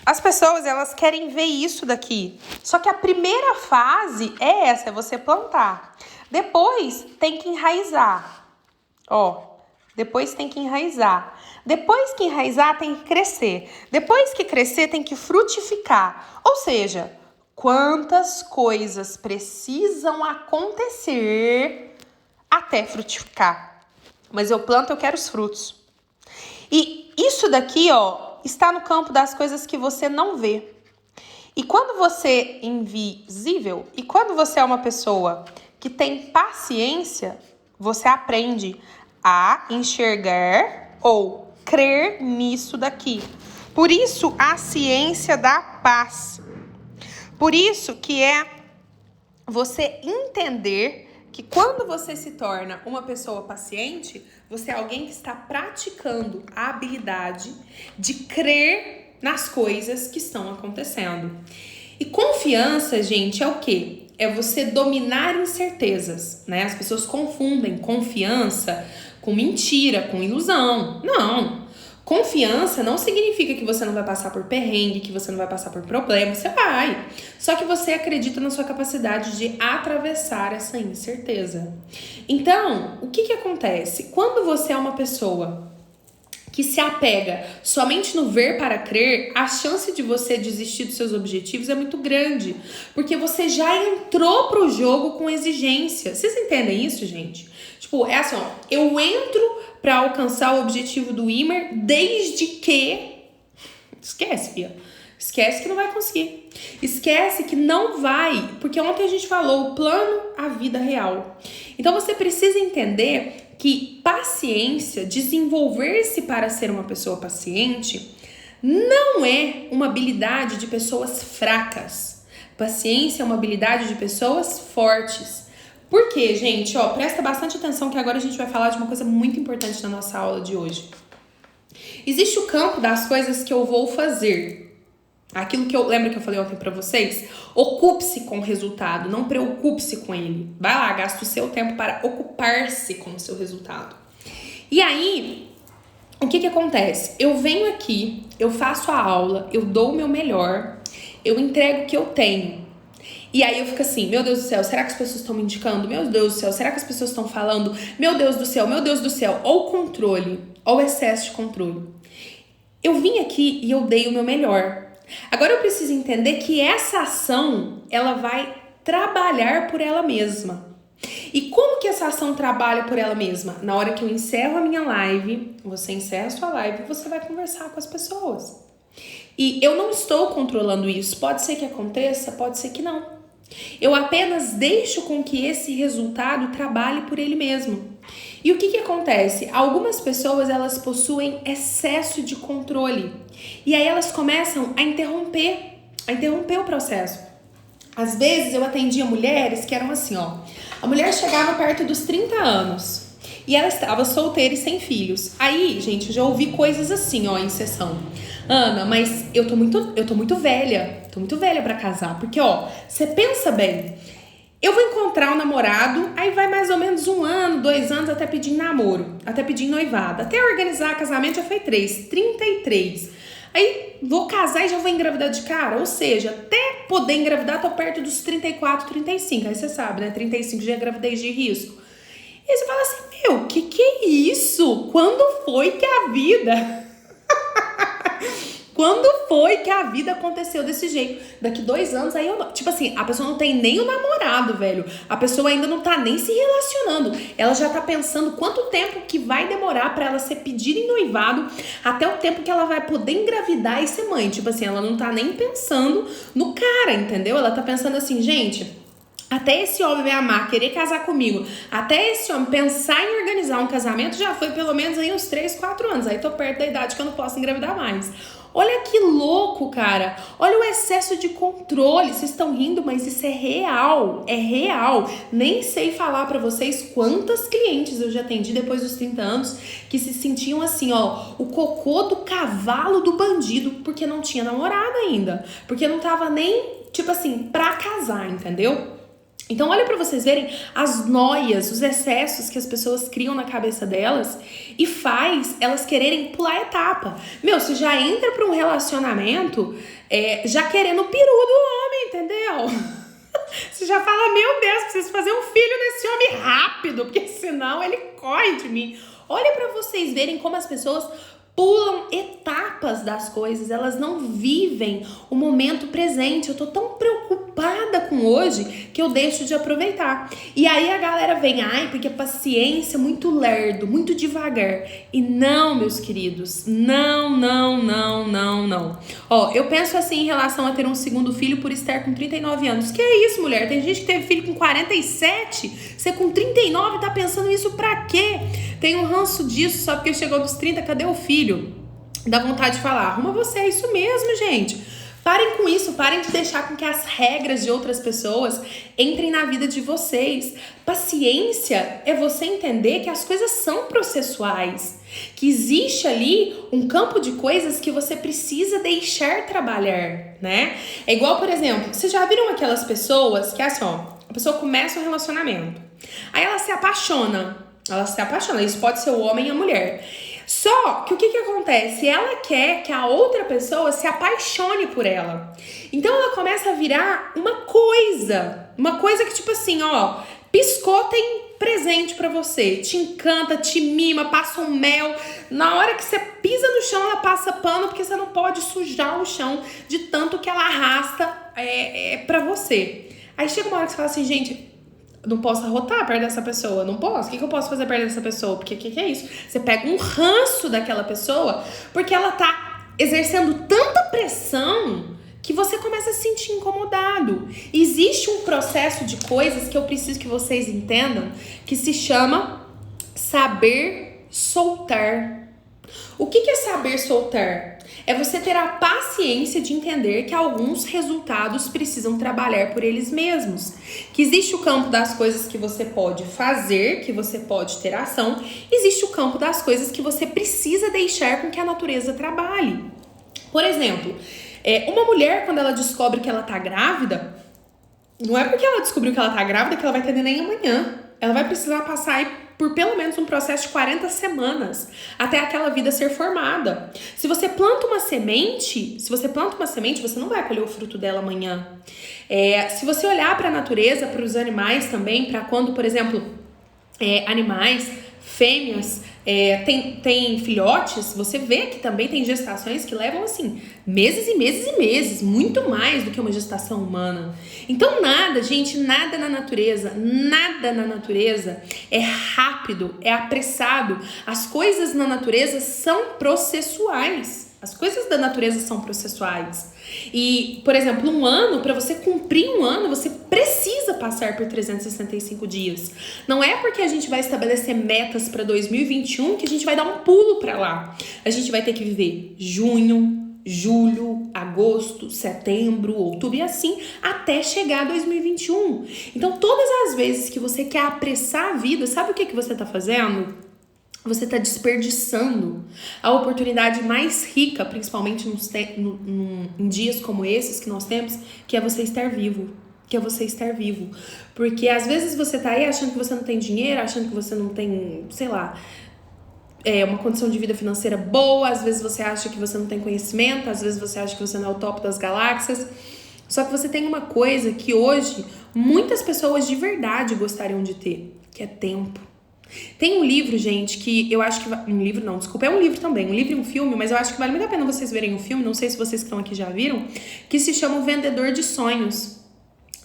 As pessoas, elas querem ver isso daqui. Só que a primeira fase é essa, é você plantar. Depois tem que enraizar. Ó, depois tem que enraizar. Depois que enraizar, tem que crescer. Depois que crescer, tem que frutificar. Ou seja, quantas coisas precisam acontecer até frutificar. Mas eu planto, eu quero os frutos. E isso daqui, ó, está no campo das coisas que você não vê. E quando você é invisível, e quando você é uma pessoa que tem paciência, você aprende a enxergar ou crer nisso daqui. Por isso, a ciência da paz. Por isso que é você entender que quando você se torna uma pessoa paciente, você é alguém que está praticando a habilidade de crer nas coisas que estão acontecendo. E confiança, gente, é o quê? É você dominar incertezas, né? As pessoas confundem confiança com mentira, com ilusão. Não. Confiança não significa que você não vai passar por perrengue, que você não vai passar por problema. Você vai. Só que você acredita na sua capacidade de atravessar essa incerteza. Então, o que acontece? Quando você é uma pessoa que se apega somente no ver para crer, a chance de você desistir dos seus objetivos é muito grande. Porque você já entrou pro jogo com exigência. Vocês entendem isso, gente? Tipo, é assim, ó. Eu entro para alcançar o objetivo do Imer desde que... Esquece, filha. Esquece que não vai conseguir. Esquece que não vai. Porque ontem a gente falou o plano, a vida real. Então você precisa entender que paciência, desenvolver-se para ser uma pessoa paciente, não é uma habilidade de pessoas fracas. Paciência é uma habilidade de pessoas fortes. Por quê, gente? Ó, presta bastante atenção que agora a gente vai falar de uma coisa muito importante na nossa aula de hoje. Existe o campo das coisas que eu vou fazer. Aquilo que eu lembro que eu falei ontem pra vocês, ocupe-se com o resultado, não preocupe-se com ele. Vai lá, gasta o seu tempo para ocupar-se com o seu resultado. E aí, o que acontece? Eu venho aqui, eu faço a aula, eu dou o meu melhor, eu entrego o que eu tenho. E aí eu fico assim, meu Deus do céu, será que as pessoas estão me indicando? Meu Deus do céu, será que as pessoas estão falando? Meu Deus do céu, ou controle, ou excesso de controle. Eu vim aqui e eu dei o meu melhor. Agora eu preciso entender que essa ação, ela vai trabalhar por ela mesma. E como que essa ação trabalha por ela mesma? Na hora que eu encerro a minha live, você encerra a sua live, você vai conversar com as pessoas. E eu não estou controlando isso. Pode ser que aconteça, pode ser que não. Eu apenas deixo com que esse resultado trabalhe por ele mesmo. E o que acontece? Algumas pessoas, elas possuem excesso de controle. E aí elas começam a interromper o processo. Às vezes eu atendia mulheres que eram assim, ó. A mulher chegava perto dos 30 anos e ela estava solteira e sem filhos. Aí, gente, eu já ouvi coisas assim, ó, em sessão. Ana, mas eu tô muito velha. Tô muito velha pra casar. Porque, ó, você pensa bem. Eu vou encontrar um namorado, aí vai mais ou menos 1 ano, 2 anos até pedir namoro, até pedir noivado. Até organizar casamento já foi 33. Aí vou casar e já vou engravidar de cara. Ou seja, até poder engravidar, tô perto dos 34, 35. Aí você sabe, né? 35 já é gravidez de risco. E aí você fala assim, meu, que é isso? Quando foi que a vida... Quando foi que a vida aconteceu desse jeito? Daqui 2 anos, aí eu... Tipo assim, a pessoa não tem nem o namorado, velho. A pessoa ainda não tá nem se relacionando. Ela já tá pensando quanto tempo que vai demorar pra ela ser pedida em noivado, até o tempo que ela vai poder engravidar e ser mãe. Tipo assim, ela não tá nem pensando no cara, entendeu? Ela tá pensando assim, gente... Até esse homem me amar, querer casar comigo, até esse homem pensar em organizar um casamento, já foi pelo menos aí uns 3, 4 anos. Aí tô perto da idade que eu não posso engravidar mais. Olha que louco, cara. Olha o excesso de controle. Vocês estão rindo, mas isso é real. É real. Nem sei falar pra vocês quantas clientes eu já atendi depois dos 30 anos que se sentiam assim, ó, o cocô do cavalo do bandido, porque não tinha namorado ainda. Porque não tava nem, tipo assim, pra casar, entendeu? Então olha pra vocês verem as noias, os excessos que as pessoas criam na cabeça delas e faz elas quererem pular a etapa. Meu, você já entra pra um relacionamento já querendo o peru do homem, entendeu? Você já fala, meu Deus, preciso fazer um filho desse homem rápido, porque senão ele corre de mim. Olha pra vocês verem como as pessoas pulam etapas das coisas, elas não vivem o momento presente. Eu tô tão preocupada com hoje que eu deixo de aproveitar. E aí a galera vem, ai, porque paciência é muito lerdo, muito devagar. E não, meus queridos, não. Ó, eu penso assim em relação a ter um segundo filho por estar com 39 anos. Que é isso, mulher? Tem gente que teve filho com 47, você com 39 tá pensando isso pra quê? Tem um ranço disso, só porque chegou nos 30, cadê o filho? Dá vontade de falar, arruma você, é isso mesmo, gente. Parem com isso, parem de deixar com que as regras de outras pessoas entrem na vida de vocês. Paciência é você entender que as coisas são processuais, que existe ali um campo de coisas que você precisa deixar trabalhar, né? É igual, por exemplo, vocês já viram aquelas pessoas que, assim, ó, a pessoa começa um relacionamento, aí ela se apaixona, isso pode ser o homem e a mulher. Só que o que acontece? Ela quer que a outra pessoa se apaixone por ela. Então ela começa a virar uma coisa que tipo assim, ó, piscou, tem presente pra você, te encanta, te mima, passa um mel. Na hora que você pisa no chão, ela passa pano, porque você não pode sujar o chão de tanto que ela arrasta pra você. Aí chega uma hora que você fala assim, gente, não posso arrotar perto dessa pessoa, não posso. O que eu posso fazer perto dessa pessoa? Porque o que é isso? Você pega um ranço daquela pessoa porque ela tá exercendo tanta pressão que você começa a se sentir incomodado. Existe um processo de coisas que eu preciso que vocês entendam que se chama saber soltar. O que é saber soltar? É você ter a paciência de entender que alguns resultados precisam trabalhar por eles mesmos. Que existe o campo das coisas que você pode fazer, que você pode ter ação. Existe o campo das coisas que você precisa deixar com que a natureza trabalhe. Por exemplo, uma mulher, quando ela descobre que ela tá grávida, não é porque ela descobriu que ela tá grávida que ela vai ter neném amanhã. Ela vai precisar passar aí por pelo menos um processo de 40 semanas até aquela vida ser formada. Se você planta uma semente, você não vai colher o fruto dela amanhã. Se você olhar para a natureza, para os animais também, para quando, por exemplo, animais, fêmeas, tem filhotes, você vê que também tem gestações que levam, assim, meses e meses e meses, muito mais do que uma gestação humana. Então nada, gente, nada na natureza é rápido, é apressado. As coisas na natureza são processuais. As coisas da natureza são processuais. E, por exemplo, para você cumprir um ano, você precisa passar por 365 dias. Não é porque a gente vai estabelecer metas para 2021 que a gente vai dar um pulo para lá. A gente vai ter que viver junho, julho, agosto, setembro, outubro e assim até chegar a 2021. Então, todas as vezes que você quer apressar a vida, sabe o que você está fazendo? Você está desperdiçando a oportunidade mais rica, principalmente em dias como esses que nós temos, que é você estar vivo. Porque às vezes você tá aí achando que você não tem dinheiro, achando que você não tem, sei lá, uma condição de vida financeira boa, às vezes você acha que você não tem conhecimento, às vezes você acha que você não é o topo das galáxias. Só que você tem uma coisa que hoje muitas pessoas de verdade gostariam de ter, que é tempo. Tem um livro, gente, que eu acho que... Um livro não, desculpa, é um livro também. Um livro e um filme, mas eu acho que vale muito a pena vocês verem o filme. Não sei se vocês que estão aqui já viram. Que se chama O Vendedor de Sonhos.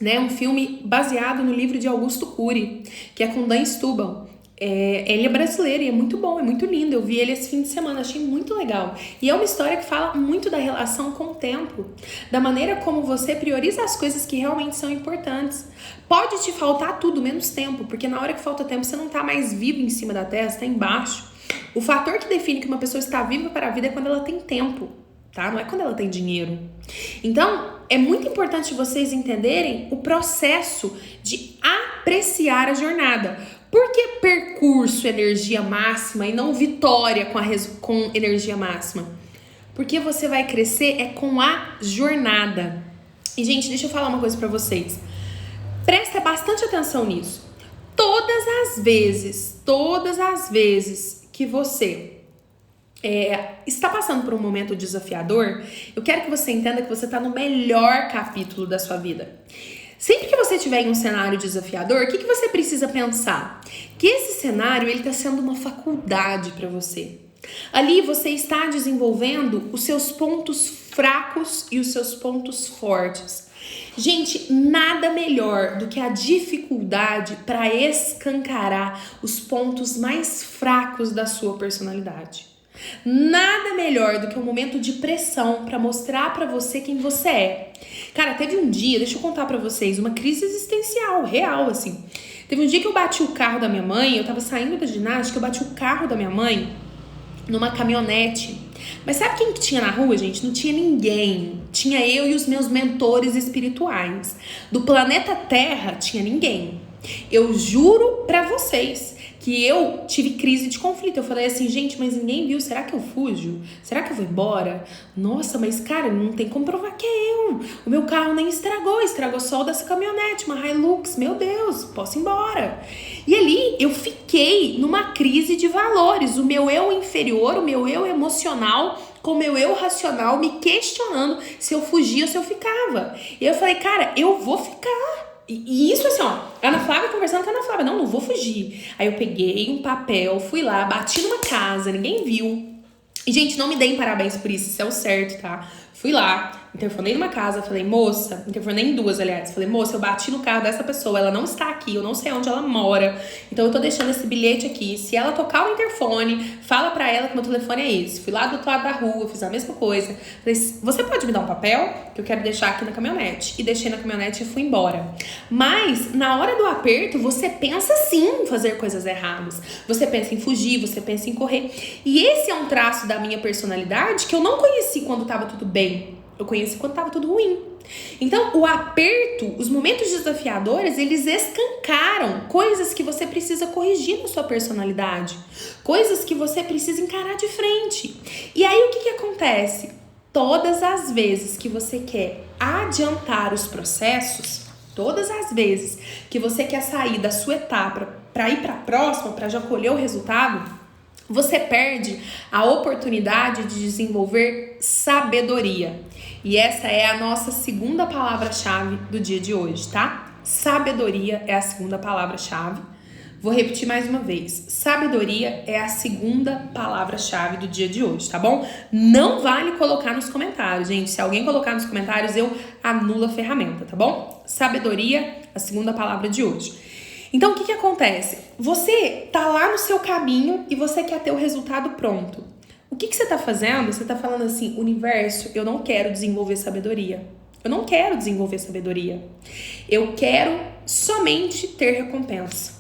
Né? Um filme baseado no livro de Augusto Cury, que é com Dan Stubble. Ele é brasileiro e é muito bom, é muito lindo. Eu vi ele esse fim de semana, achei muito legal. E é uma história que fala muito da relação com o tempo, da maneira como você prioriza as coisas que realmente são importantes. Pode te faltar tudo, menos tempo, porque na hora que falta tempo você não tá mais vivo em cima da terra, você tá embaixo. O fator que define que uma pessoa está viva para a vida é quando ela tem tempo, tá? Não é quando ela tem dinheiro. Então, é muito importante vocês entenderem o processo de apreciar a jornada. Por que percurso energia máxima e não vitória com energia máxima? Porque você vai crescer com a jornada. E, gente, deixa eu falar uma coisa pra vocês. Presta bastante atenção nisso. Todas as vezes que você está passando por um momento desafiador, eu quero que você entenda que você está no melhor capítulo da sua vida. Sempre que você estiver em um cenário desafiador, o que você precisa pensar? Que esse cenário está sendo uma faculdade para você. Ali você está desenvolvendo os seus pontos fracos e os seus pontos fortes. Gente, nada melhor do que a dificuldade para escancarar os pontos mais fracos da sua personalidade. Nada melhor do que um momento de pressão para mostrar para você quem você é. Cara, teve um dia, deixa eu contar pra vocês, uma crise existencial, real, assim. Teve um dia que eu bati o carro da minha mãe, eu tava saindo da ginástica, eu bati o carro da minha mãe numa caminhonete. Mas sabe quem que tinha na rua, gente? Não tinha ninguém. Tinha eu e os meus mentores espirituais. Do planeta Terra, tinha ninguém. Eu juro pra vocês que eu tive crise de conflito. Eu falei assim, gente, mas ninguém viu. Será que eu fujo? Será que eu vou embora? Nossa, mas cara, não tem como provar que é eu. O meu carro nem estragou só o dessa caminhonete, uma Hilux. Meu Deus, posso ir embora. E ali eu fiquei numa crise de valores. O meu eu inferior, o meu eu emocional, com o meu eu racional me questionando se eu fugia ou se eu ficava. E eu falei, cara, eu vou ficar. E isso assim, ó, Ana Flávia conversando com a Ana Flávia, não vou fugir. Aí eu peguei um papel, fui lá, bati numa casa, ninguém viu. E, gente, não me deem parabéns por isso é o certo, tá? Fui lá, interfonei numa casa, falei, moça, interfonei em duas, aliás. Falei, moça, eu bati no carro dessa pessoa, ela não está aqui, eu não sei onde ela mora. Então eu tô deixando esse bilhete aqui. Se ela tocar o interfone, fala pra ela que meu telefone é esse. Fui lá do outro lado da rua, fiz a mesma coisa. Falei, você pode me dar um papel que eu quero deixar aqui na caminhonete? E deixei na caminhonete e fui embora. Mas, na hora do aperto, você pensa sim em fazer coisas erradas. Você pensa em fugir, você pensa em correr. E esse é um traço da minha personalidade que eu não conheci quando tava tudo bem. Eu conheci quando tava tudo ruim. Então, o aperto, os momentos desafiadores, eles escancaram coisas que você precisa corrigir na sua personalidade. Coisas que você precisa encarar de frente. E aí, o que acontece? Todas as vezes que você quer adiantar os processos, todas as vezes que você quer sair da sua etapa para ir para a próxima, para já colher o resultado, você perde a oportunidade de desenvolver sabedoria. E essa é a nossa segunda palavra-chave do dia de hoje, tá? Sabedoria é a segunda palavra-chave. Vou repetir mais uma vez. Sabedoria é a segunda palavra-chave do dia de hoje, tá bom? Não vale colocar nos comentários, gente. Se alguém colocar nos comentários, eu anulo a ferramenta, tá bom? Sabedoria, a segunda palavra de hoje. Então, o que acontece? Você tá lá no seu caminho e você quer ter o resultado pronto. O que você tá fazendo? Você tá falando assim, universo, eu não quero desenvolver sabedoria. Eu não quero desenvolver sabedoria. Eu quero somente ter recompensa.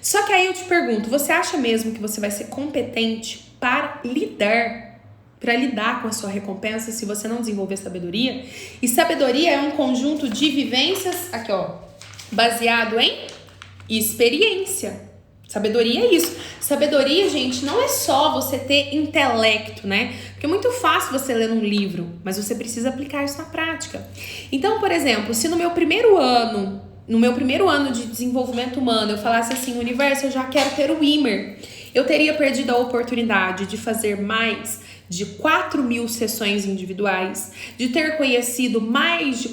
Só que aí eu te pergunto, você acha mesmo que você vai ser competente para lidar com a sua recompensa se você não desenvolver sabedoria? E sabedoria é um conjunto de vivências, aqui ó, baseado em experiência. Sabedoria é isso. Sabedoria, gente, não é só você ter intelecto, né? Porque é muito fácil você ler um livro, mas você precisa aplicar isso na prática. Então, por exemplo, se no meu primeiro ano de desenvolvimento humano, eu falasse assim, universo, eu já quero ter o Imer, eu teria perdido a oportunidade de fazer mais de 4.000 sessões individuais, de ter conhecido mais de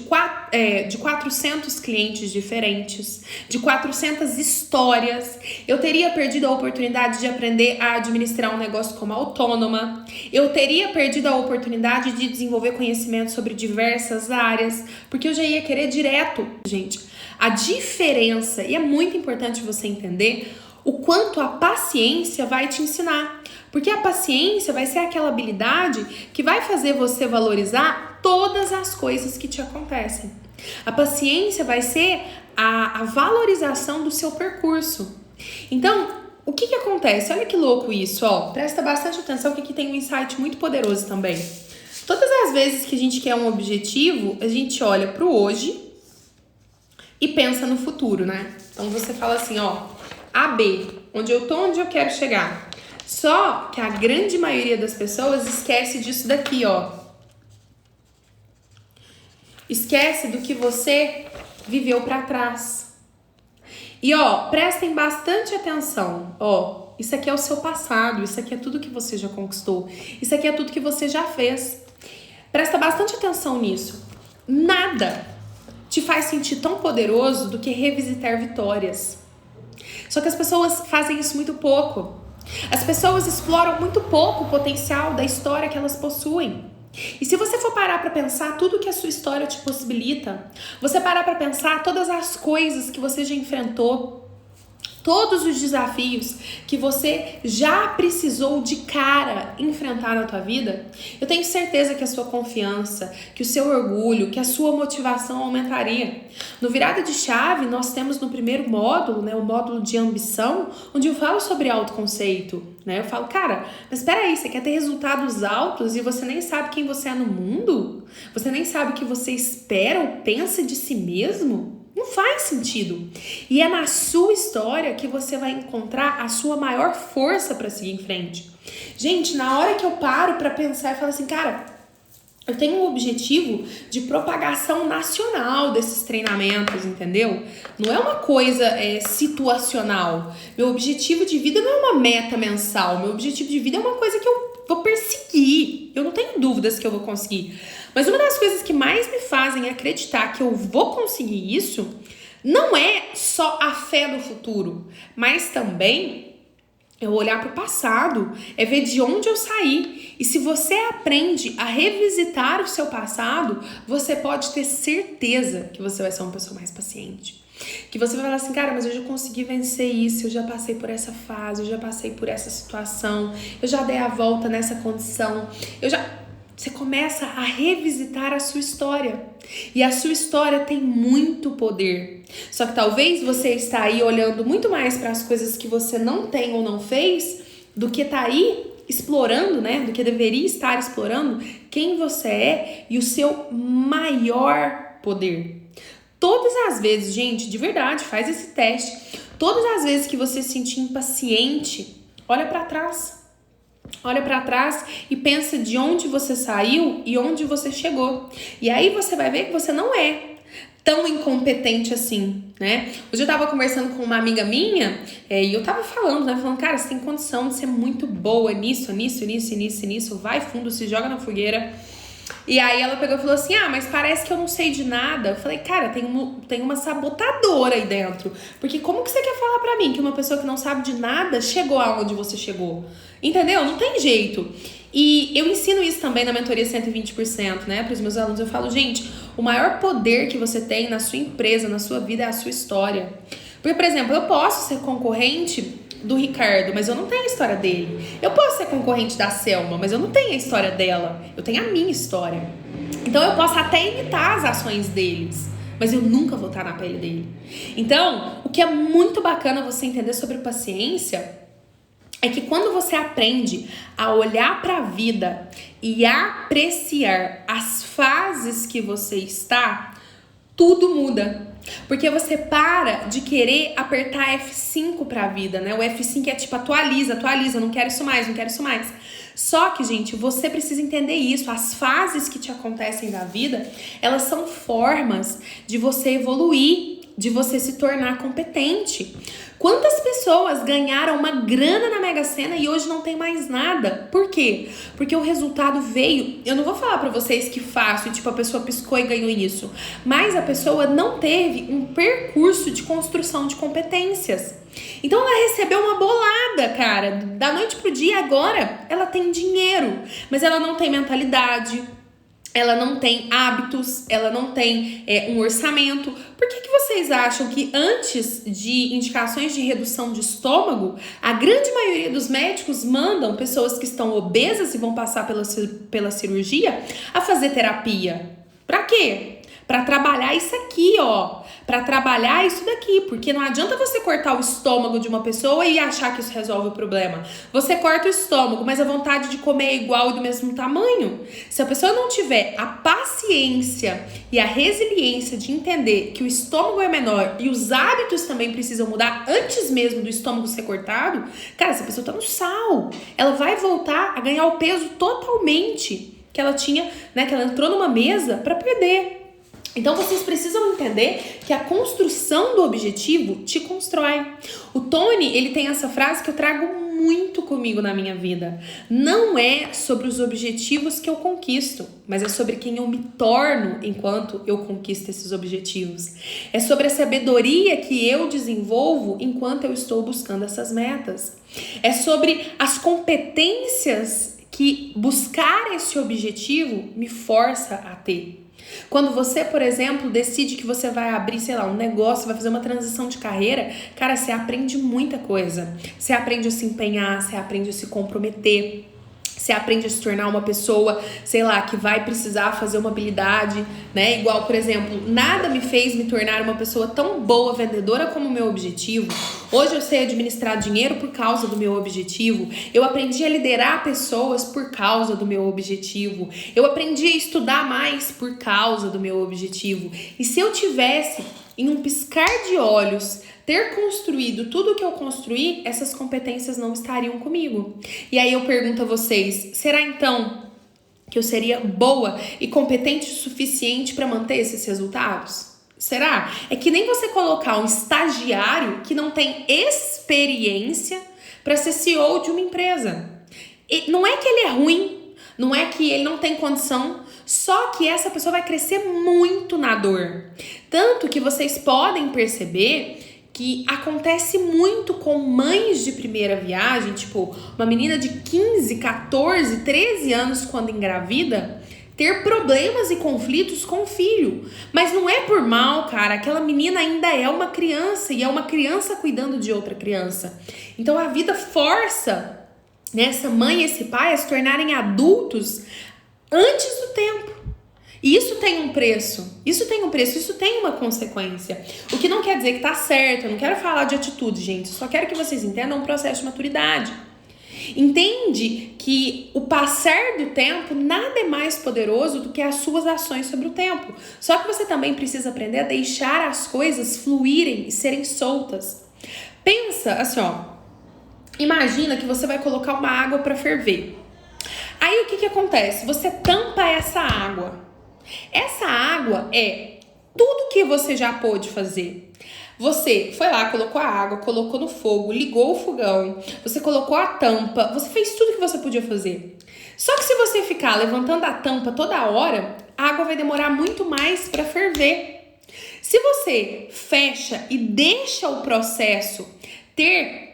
400 clientes diferentes, de 400 histórias. Eu teria perdido a oportunidade de aprender a administrar um negócio como autônoma. Eu teria perdido a oportunidade de desenvolver conhecimento sobre diversas áreas, porque eu já ia querer direto. Gente, a diferença, e é muito importante você entender o quanto a paciência vai te ensinar. Porque a paciência vai ser aquela habilidade que vai fazer você valorizar todas as coisas que te acontecem. A paciência vai ser a valorização do seu percurso. Então, o que acontece? Olha que louco isso, ó. Presta bastante atenção que aqui tem um insight muito poderoso também. Todas as vezes que a gente quer um objetivo, a gente olha pro hoje e pensa no futuro, né? Então você fala assim, ó, A, B, onde eu tô, onde eu quero chegar. Só que a grande maioria das pessoas esquece disso daqui, ó. Esquece do que você viveu pra trás. E, ó, prestem bastante atenção, ó. Isso aqui é o seu passado, isso aqui é tudo que você já conquistou. Isso aqui é tudo que você já fez. Presta bastante atenção nisso. Nada te faz sentir tão poderoso do que revisitar vitórias. Só que as pessoas fazem isso muito pouco. As pessoas exploram muito pouco o potencial da história que elas possuem. E se você for parar para pensar tudo que a sua história te possibilita, você parar para pensar todas as coisas que você já enfrentou, todos os desafios que você já precisou de cara enfrentar na tua vida, eu tenho certeza que a sua confiança, que o seu orgulho, que a sua motivação aumentaria. No Virada de Chave, nós temos no primeiro módulo, né, o módulo de ambição, onde eu falo sobre autoconceito. Né? Eu falo, cara, mas espera aí, você quer ter resultados altos e você nem sabe quem você é no mundo? Você nem sabe o que você espera ou pensa de si mesmo? Não faz sentido. E é na sua história que você vai encontrar a sua maior força para seguir em frente. Gente, na hora que eu paro para pensar e falo assim, cara, eu tenho um objetivo de propagação nacional desses treinamentos, entendeu? Não é uma coisa situacional. Meu objetivo de vida não é uma meta mensal. Meu objetivo de vida é uma coisa que eu vou perseguir. Eu não tenho dúvidas que eu vou conseguir. Mas uma das coisas que mais me fazem acreditar que eu vou conseguir isso não é só a fé no futuro, mas também é olhar para o passado, é ver de onde eu saí. E se você aprende a revisitar o seu passado, você pode ter certeza que você vai ser uma pessoa mais paciente. Que você vai falar assim, cara, mas eu já consegui vencer isso, eu já passei por essa fase, eu já passei por essa situação, eu já dei a volta nessa condição, Você começa a revisitar a sua história. E a sua história tem muito poder. Só que talvez você está aí olhando muito mais para as coisas que você não tem ou não fez do que está aí explorando, né? Do que deveria estar explorando quem você é e o seu maior poder. Todas as vezes, gente, de verdade, faz esse teste. Todas as vezes que você se sentir impaciente, olha para trás. Olha para trás e pensa de onde você saiu e onde você chegou. E aí você vai ver que você não é tão incompetente assim, né? Hoje eu tava conversando com uma amiga minha e eu tava falando, né? Falando, cara, você tem condição de ser muito boa nisso, vai fundo, se joga na fogueira. E aí ela pegou e falou assim, mas parece que eu não sei de nada. Eu falei, cara, tem uma sabotadora aí dentro. Porque como que você quer falar pra mim que uma pessoa que não sabe de nada chegou aonde você chegou? Entendeu? Não tem jeito. E eu ensino isso também na mentoria 120%, né? Para os meus alunos eu falo, gente, o maior poder que você tem na sua empresa, na sua vida é a sua história. Porque, por exemplo, eu posso ser concorrente do Ricardo, mas eu não tenho a história dele. Eu posso ser concorrente da Selma, mas eu não tenho a história dela. Eu tenho a minha história. Então eu posso até imitar as ações deles, mas eu nunca vou estar na pele dele. Então, o que é muito bacana você entender sobre paciência é que quando você aprende a olhar para a vida e apreciar as fases que você está, tudo muda. Porque você para de querer apertar F5 pra vida, né? O F5 é tipo atualiza, não quero isso mais. Só que, gente, você precisa entender isso. As fases que te acontecem na vida, elas são formas de você evoluir de você se tornar competente. Quantas pessoas ganharam uma grana na Mega Sena e hoje não tem mais nada? Por quê? Porque o resultado veio... Eu não vou falar pra vocês que fácil, tipo, a pessoa piscou e ganhou isso. Mas a pessoa não teve um percurso de construção de competências. Então ela recebeu uma bolada, cara. Da noite pro dia, agora ela tem dinheiro. Mas ela não tem mentalidade... Ela não tem hábitos, ela não tem um orçamento. Por que vocês acham que antes de indicações de redução de estômago, a grande maioria dos médicos mandam pessoas que estão obesas e vão passar pela cirurgia a fazer terapia? Pra quê? Pra trabalhar isso aqui, ó. Pra trabalhar isso daqui. Porque não adianta você cortar o estômago de uma pessoa e achar que isso resolve o problema. Você corta o estômago, mas a vontade de comer é igual e do mesmo tamanho. Se a pessoa não tiver a paciência e a resiliência de entender que o estômago é menor e os hábitos também precisam mudar antes mesmo do estômago ser cortado, cara, essa pessoa tá no sal. Ela vai voltar a ganhar o peso totalmente que ela tinha, né? Que ela entrou numa mesa pra perder. Então vocês precisam entender que a construção do objetivo te constrói. O Tony, ele tem essa frase que eu trago muito comigo na minha vida. Não é sobre os objetivos que eu conquisto, mas é sobre quem eu me torno enquanto eu conquisto esses objetivos. É sobre a sabedoria que eu desenvolvo enquanto eu estou buscando essas metas. É sobre as competências que buscar esse objetivo me força a ter. Quando você, por exemplo, decide que você vai abrir, sei lá, um negócio, vai fazer uma transição de carreira, cara, você aprende muita coisa. Você aprende a se empenhar, você aprende a se comprometer. Você aprende a se tornar uma pessoa, sei lá, que vai precisar fazer uma habilidade, né? Igual, por exemplo, nada me fez me tornar uma pessoa tão boa vendedora como o meu objetivo. Hoje eu sei administrar dinheiro por causa do meu objetivo. Eu aprendi a liderar pessoas por causa do meu objetivo. Eu aprendi a estudar mais por causa do meu objetivo. E se eu tivesse, em um piscar de olhos, ter construído tudo o que eu construí, essas competências não estariam comigo. E aí eu pergunto a vocês, será então que eu seria boa e competente o suficiente para manter esses resultados? Será? É que nem você colocar um estagiário que não tem experiência para ser CEO de uma empresa. E não é que ele é ruim, não é que ele não tem condição, só que essa pessoa vai crescer muito na dor. Tanto que vocês podem perceber que acontece muito com mães de primeira viagem, tipo, uma menina de 15, 14, 13 anos quando engravida, ter problemas e conflitos com o filho. Mas não é por mal, cara, aquela menina ainda é uma criança e é uma criança cuidando de outra criança. Então a vida força, né, essa mãe e esse pai a se tornarem adultos antes do tempo. E isso tem um preço, isso tem uma consequência. O que não quer dizer que tá certo, eu não quero falar de atitude, gente. Eu só quero que vocês entendam um processo de maturidade. Entende que o passar do tempo nada é mais poderoso do que as suas ações sobre o tempo. Só que você também precisa aprender a deixar as coisas fluírem e serem soltas. Pensa assim, ó. Imagina que você vai colocar uma água para ferver. Aí o que acontece? Você tampa essa água. Essa água é tudo que você já pôde fazer. Você foi lá, colocou a água, colocou no fogo, ligou o fogão, você colocou a tampa, você fez tudo que você podia fazer. Só que se você ficar levantando a tampa toda hora, a água vai demorar muito mais para ferver. Se você fecha e deixa o processo ter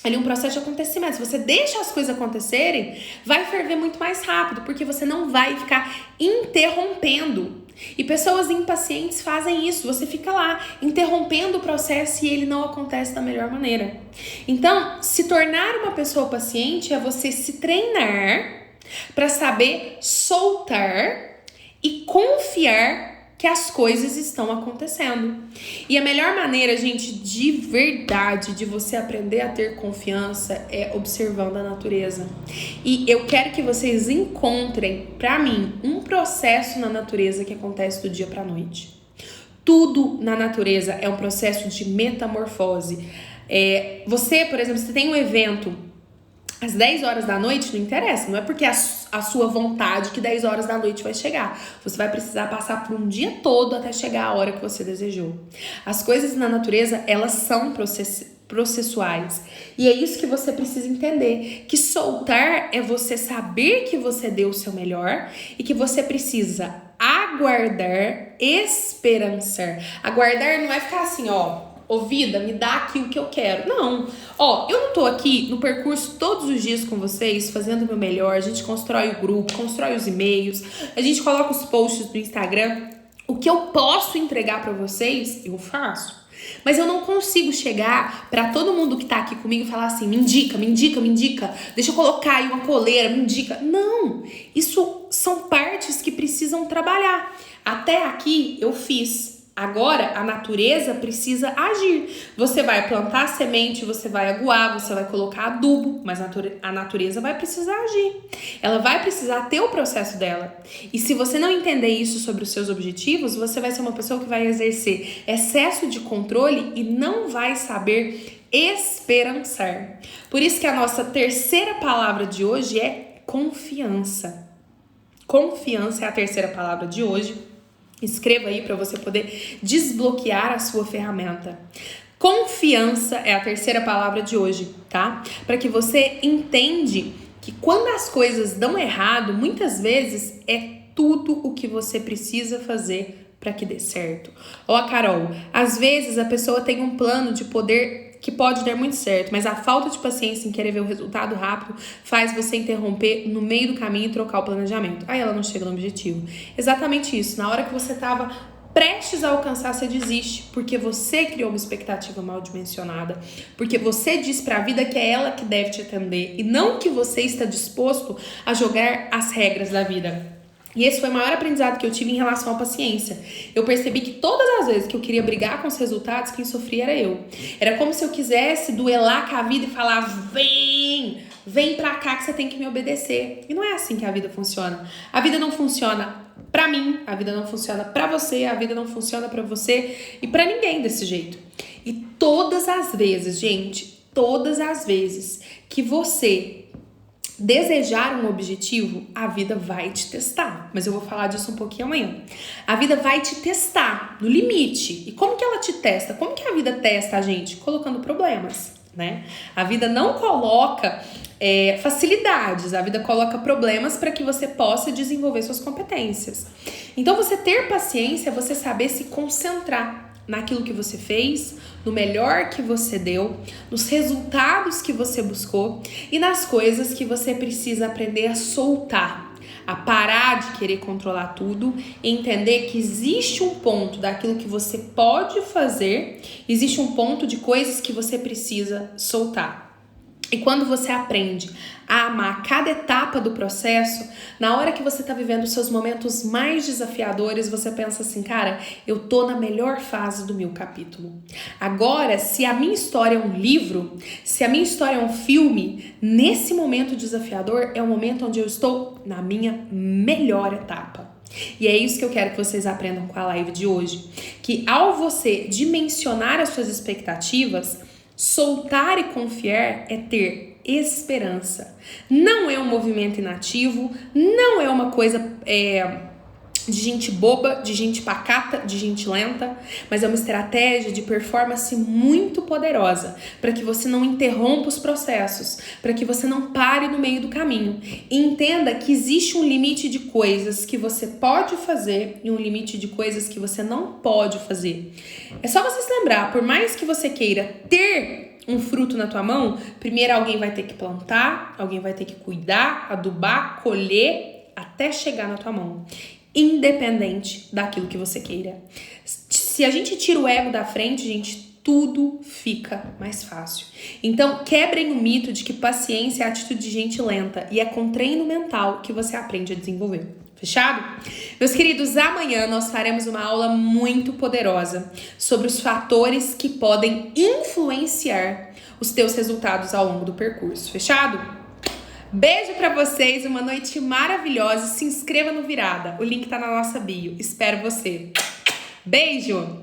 ali um processo de acontecimento, se você deixa as coisas acontecerem, vai ferver muito mais rápido, porque você não vai ficar interrompendo. E pessoas impacientes fazem isso, você fica lá interrompendo o processo e ele não acontece da melhor maneira. Então, se tornar uma pessoa paciente é você se treinar para saber soltar e confiar que as coisas estão acontecendo. E a melhor maneira, gente, de verdade, de você aprender a ter confiança é observando a natureza. E eu quero que vocês encontrem, pra mim, um processo na natureza que acontece do dia pra noite. Tudo na natureza é um processo de metamorfose. Você, por exemplo, você tem um evento às 10 horas da noite, não interessa, não é porque a sua vontade que 10 horas da noite vai chegar. Você vai precisar passar por um dia todo até chegar a hora que você desejou. As coisas na natureza, elas são processuais. E é isso que você precisa entender. Que soltar é você saber que você deu o seu melhor e que você precisa aguardar, esperançar. Aguardar não é ficar assim, ô vida, me dá aqui o que eu quero. Não. Eu não tô aqui no percurso todos os dias com vocês, fazendo o meu melhor. A gente constrói o grupo, constrói os e-mails, a gente coloca os posts no Instagram. O que eu posso entregar pra vocês, eu faço. Mas eu não consigo chegar pra todo mundo que tá aqui comigo e falar assim, me indica, deixa eu colocar aí uma coleira, me indica. Não, isso são partes que precisam trabalhar. Até aqui eu fiz. Agora a natureza precisa agir. Você vai plantar a semente, você vai aguar, você vai colocar adubo, mas a natureza vai precisar agir. Ela vai precisar ter o processo dela. E se você não entender isso sobre os seus objetivos, você vai ser uma pessoa que vai exercer excesso de controle e não vai saber esperançar. Por isso que a nossa terceira palavra de hoje é confiança. Confiança é a terceira palavra de hoje. Escreva aí para você poder desbloquear a sua ferramenta. Confiança é a terceira palavra de hoje, tá? Para que você entende que quando as coisas dão errado, muitas vezes é tudo o que você precisa fazer para que dê certo. Carol, às vezes a pessoa tem um plano de poder que pode dar muito certo, mas a falta de paciência em querer ver o resultado rápido faz você interromper no meio do caminho e trocar o planejamento. Aí ela não chega no objetivo. Exatamente isso. Na hora que você estava prestes a alcançar, você desiste, porque você criou uma expectativa mal dimensionada, porque você diz para a vida que é ela que deve te atender e não que você está disposto a jogar as regras da vida. E esse foi o maior aprendizado que eu tive em relação à paciência. Eu percebi que todas as vezes que eu queria brigar com os resultados, quem sofria era eu. Era como se eu quisesse duelar com a vida e falar, vem pra cá que você tem que me obedecer. E não é assim que a vida funciona. A vida não funciona pra mim, a vida não funciona pra você, a vida não funciona pra você e pra ninguém desse jeito. E todas as vezes, gente, todas as vezes que você desejar um objetivo, a vida vai te testar. Mas eu vou falar disso um pouquinho amanhã. A vida vai te testar no limite. E como que ela te testa? Como que a vida testa a gente? Colocando problemas, né? A vida não coloca facilidades. A vida coloca problemas para que você possa desenvolver suas competências. Então, você ter paciência é você saber se concentrar naquilo que você fez, no melhor que você deu, nos resultados que você buscou e nas coisas que você precisa aprender a soltar, a parar de querer controlar tudo e entender que existe um ponto daquilo que você pode fazer, existe um ponto de coisas que você precisa soltar. E quando você aprende a amar cada etapa do processo, na hora que você tá vivendo os seus momentos mais desafiadores, você pensa assim, cara, eu tô na melhor fase do meu capítulo. Agora, se a minha história é um livro, se a minha história é um filme, nesse momento desafiador é o momento onde eu estou na minha melhor etapa. E é isso que eu quero que vocês aprendam com a live de hoje, que ao você dimensionar as suas expectativas, soltar e confiar é ter esperança. Não é um movimento inativo, não é uma coisa de gente boba, de gente pacata, de gente lenta, mas é uma estratégia de performance muito poderosa para que você não interrompa os processos, para que você não pare no meio do caminho. E entenda que existe um limite de coisas que você pode fazer e um limite de coisas que você não pode fazer. É só você se lembrar, por mais que você queira ter um fruto na tua mão, primeiro alguém vai ter que plantar, alguém vai ter que cuidar, adubar, colher, até chegar na tua mão. Independente daquilo que você queira. Se a gente tira o ego da frente, gente, tudo fica mais fácil. Então, quebrem o mito de que paciência é atitude de gente lenta e é com treino mental que você aprende a desenvolver. Fechado? Meus queridos, amanhã nós faremos uma aula muito poderosa sobre os fatores que podem influenciar os teus resultados ao longo do percurso. Fechado? Beijo pra vocês, uma noite maravilhosa. Se inscreva no Virada, o link tá na nossa bio. Espero você. Beijo!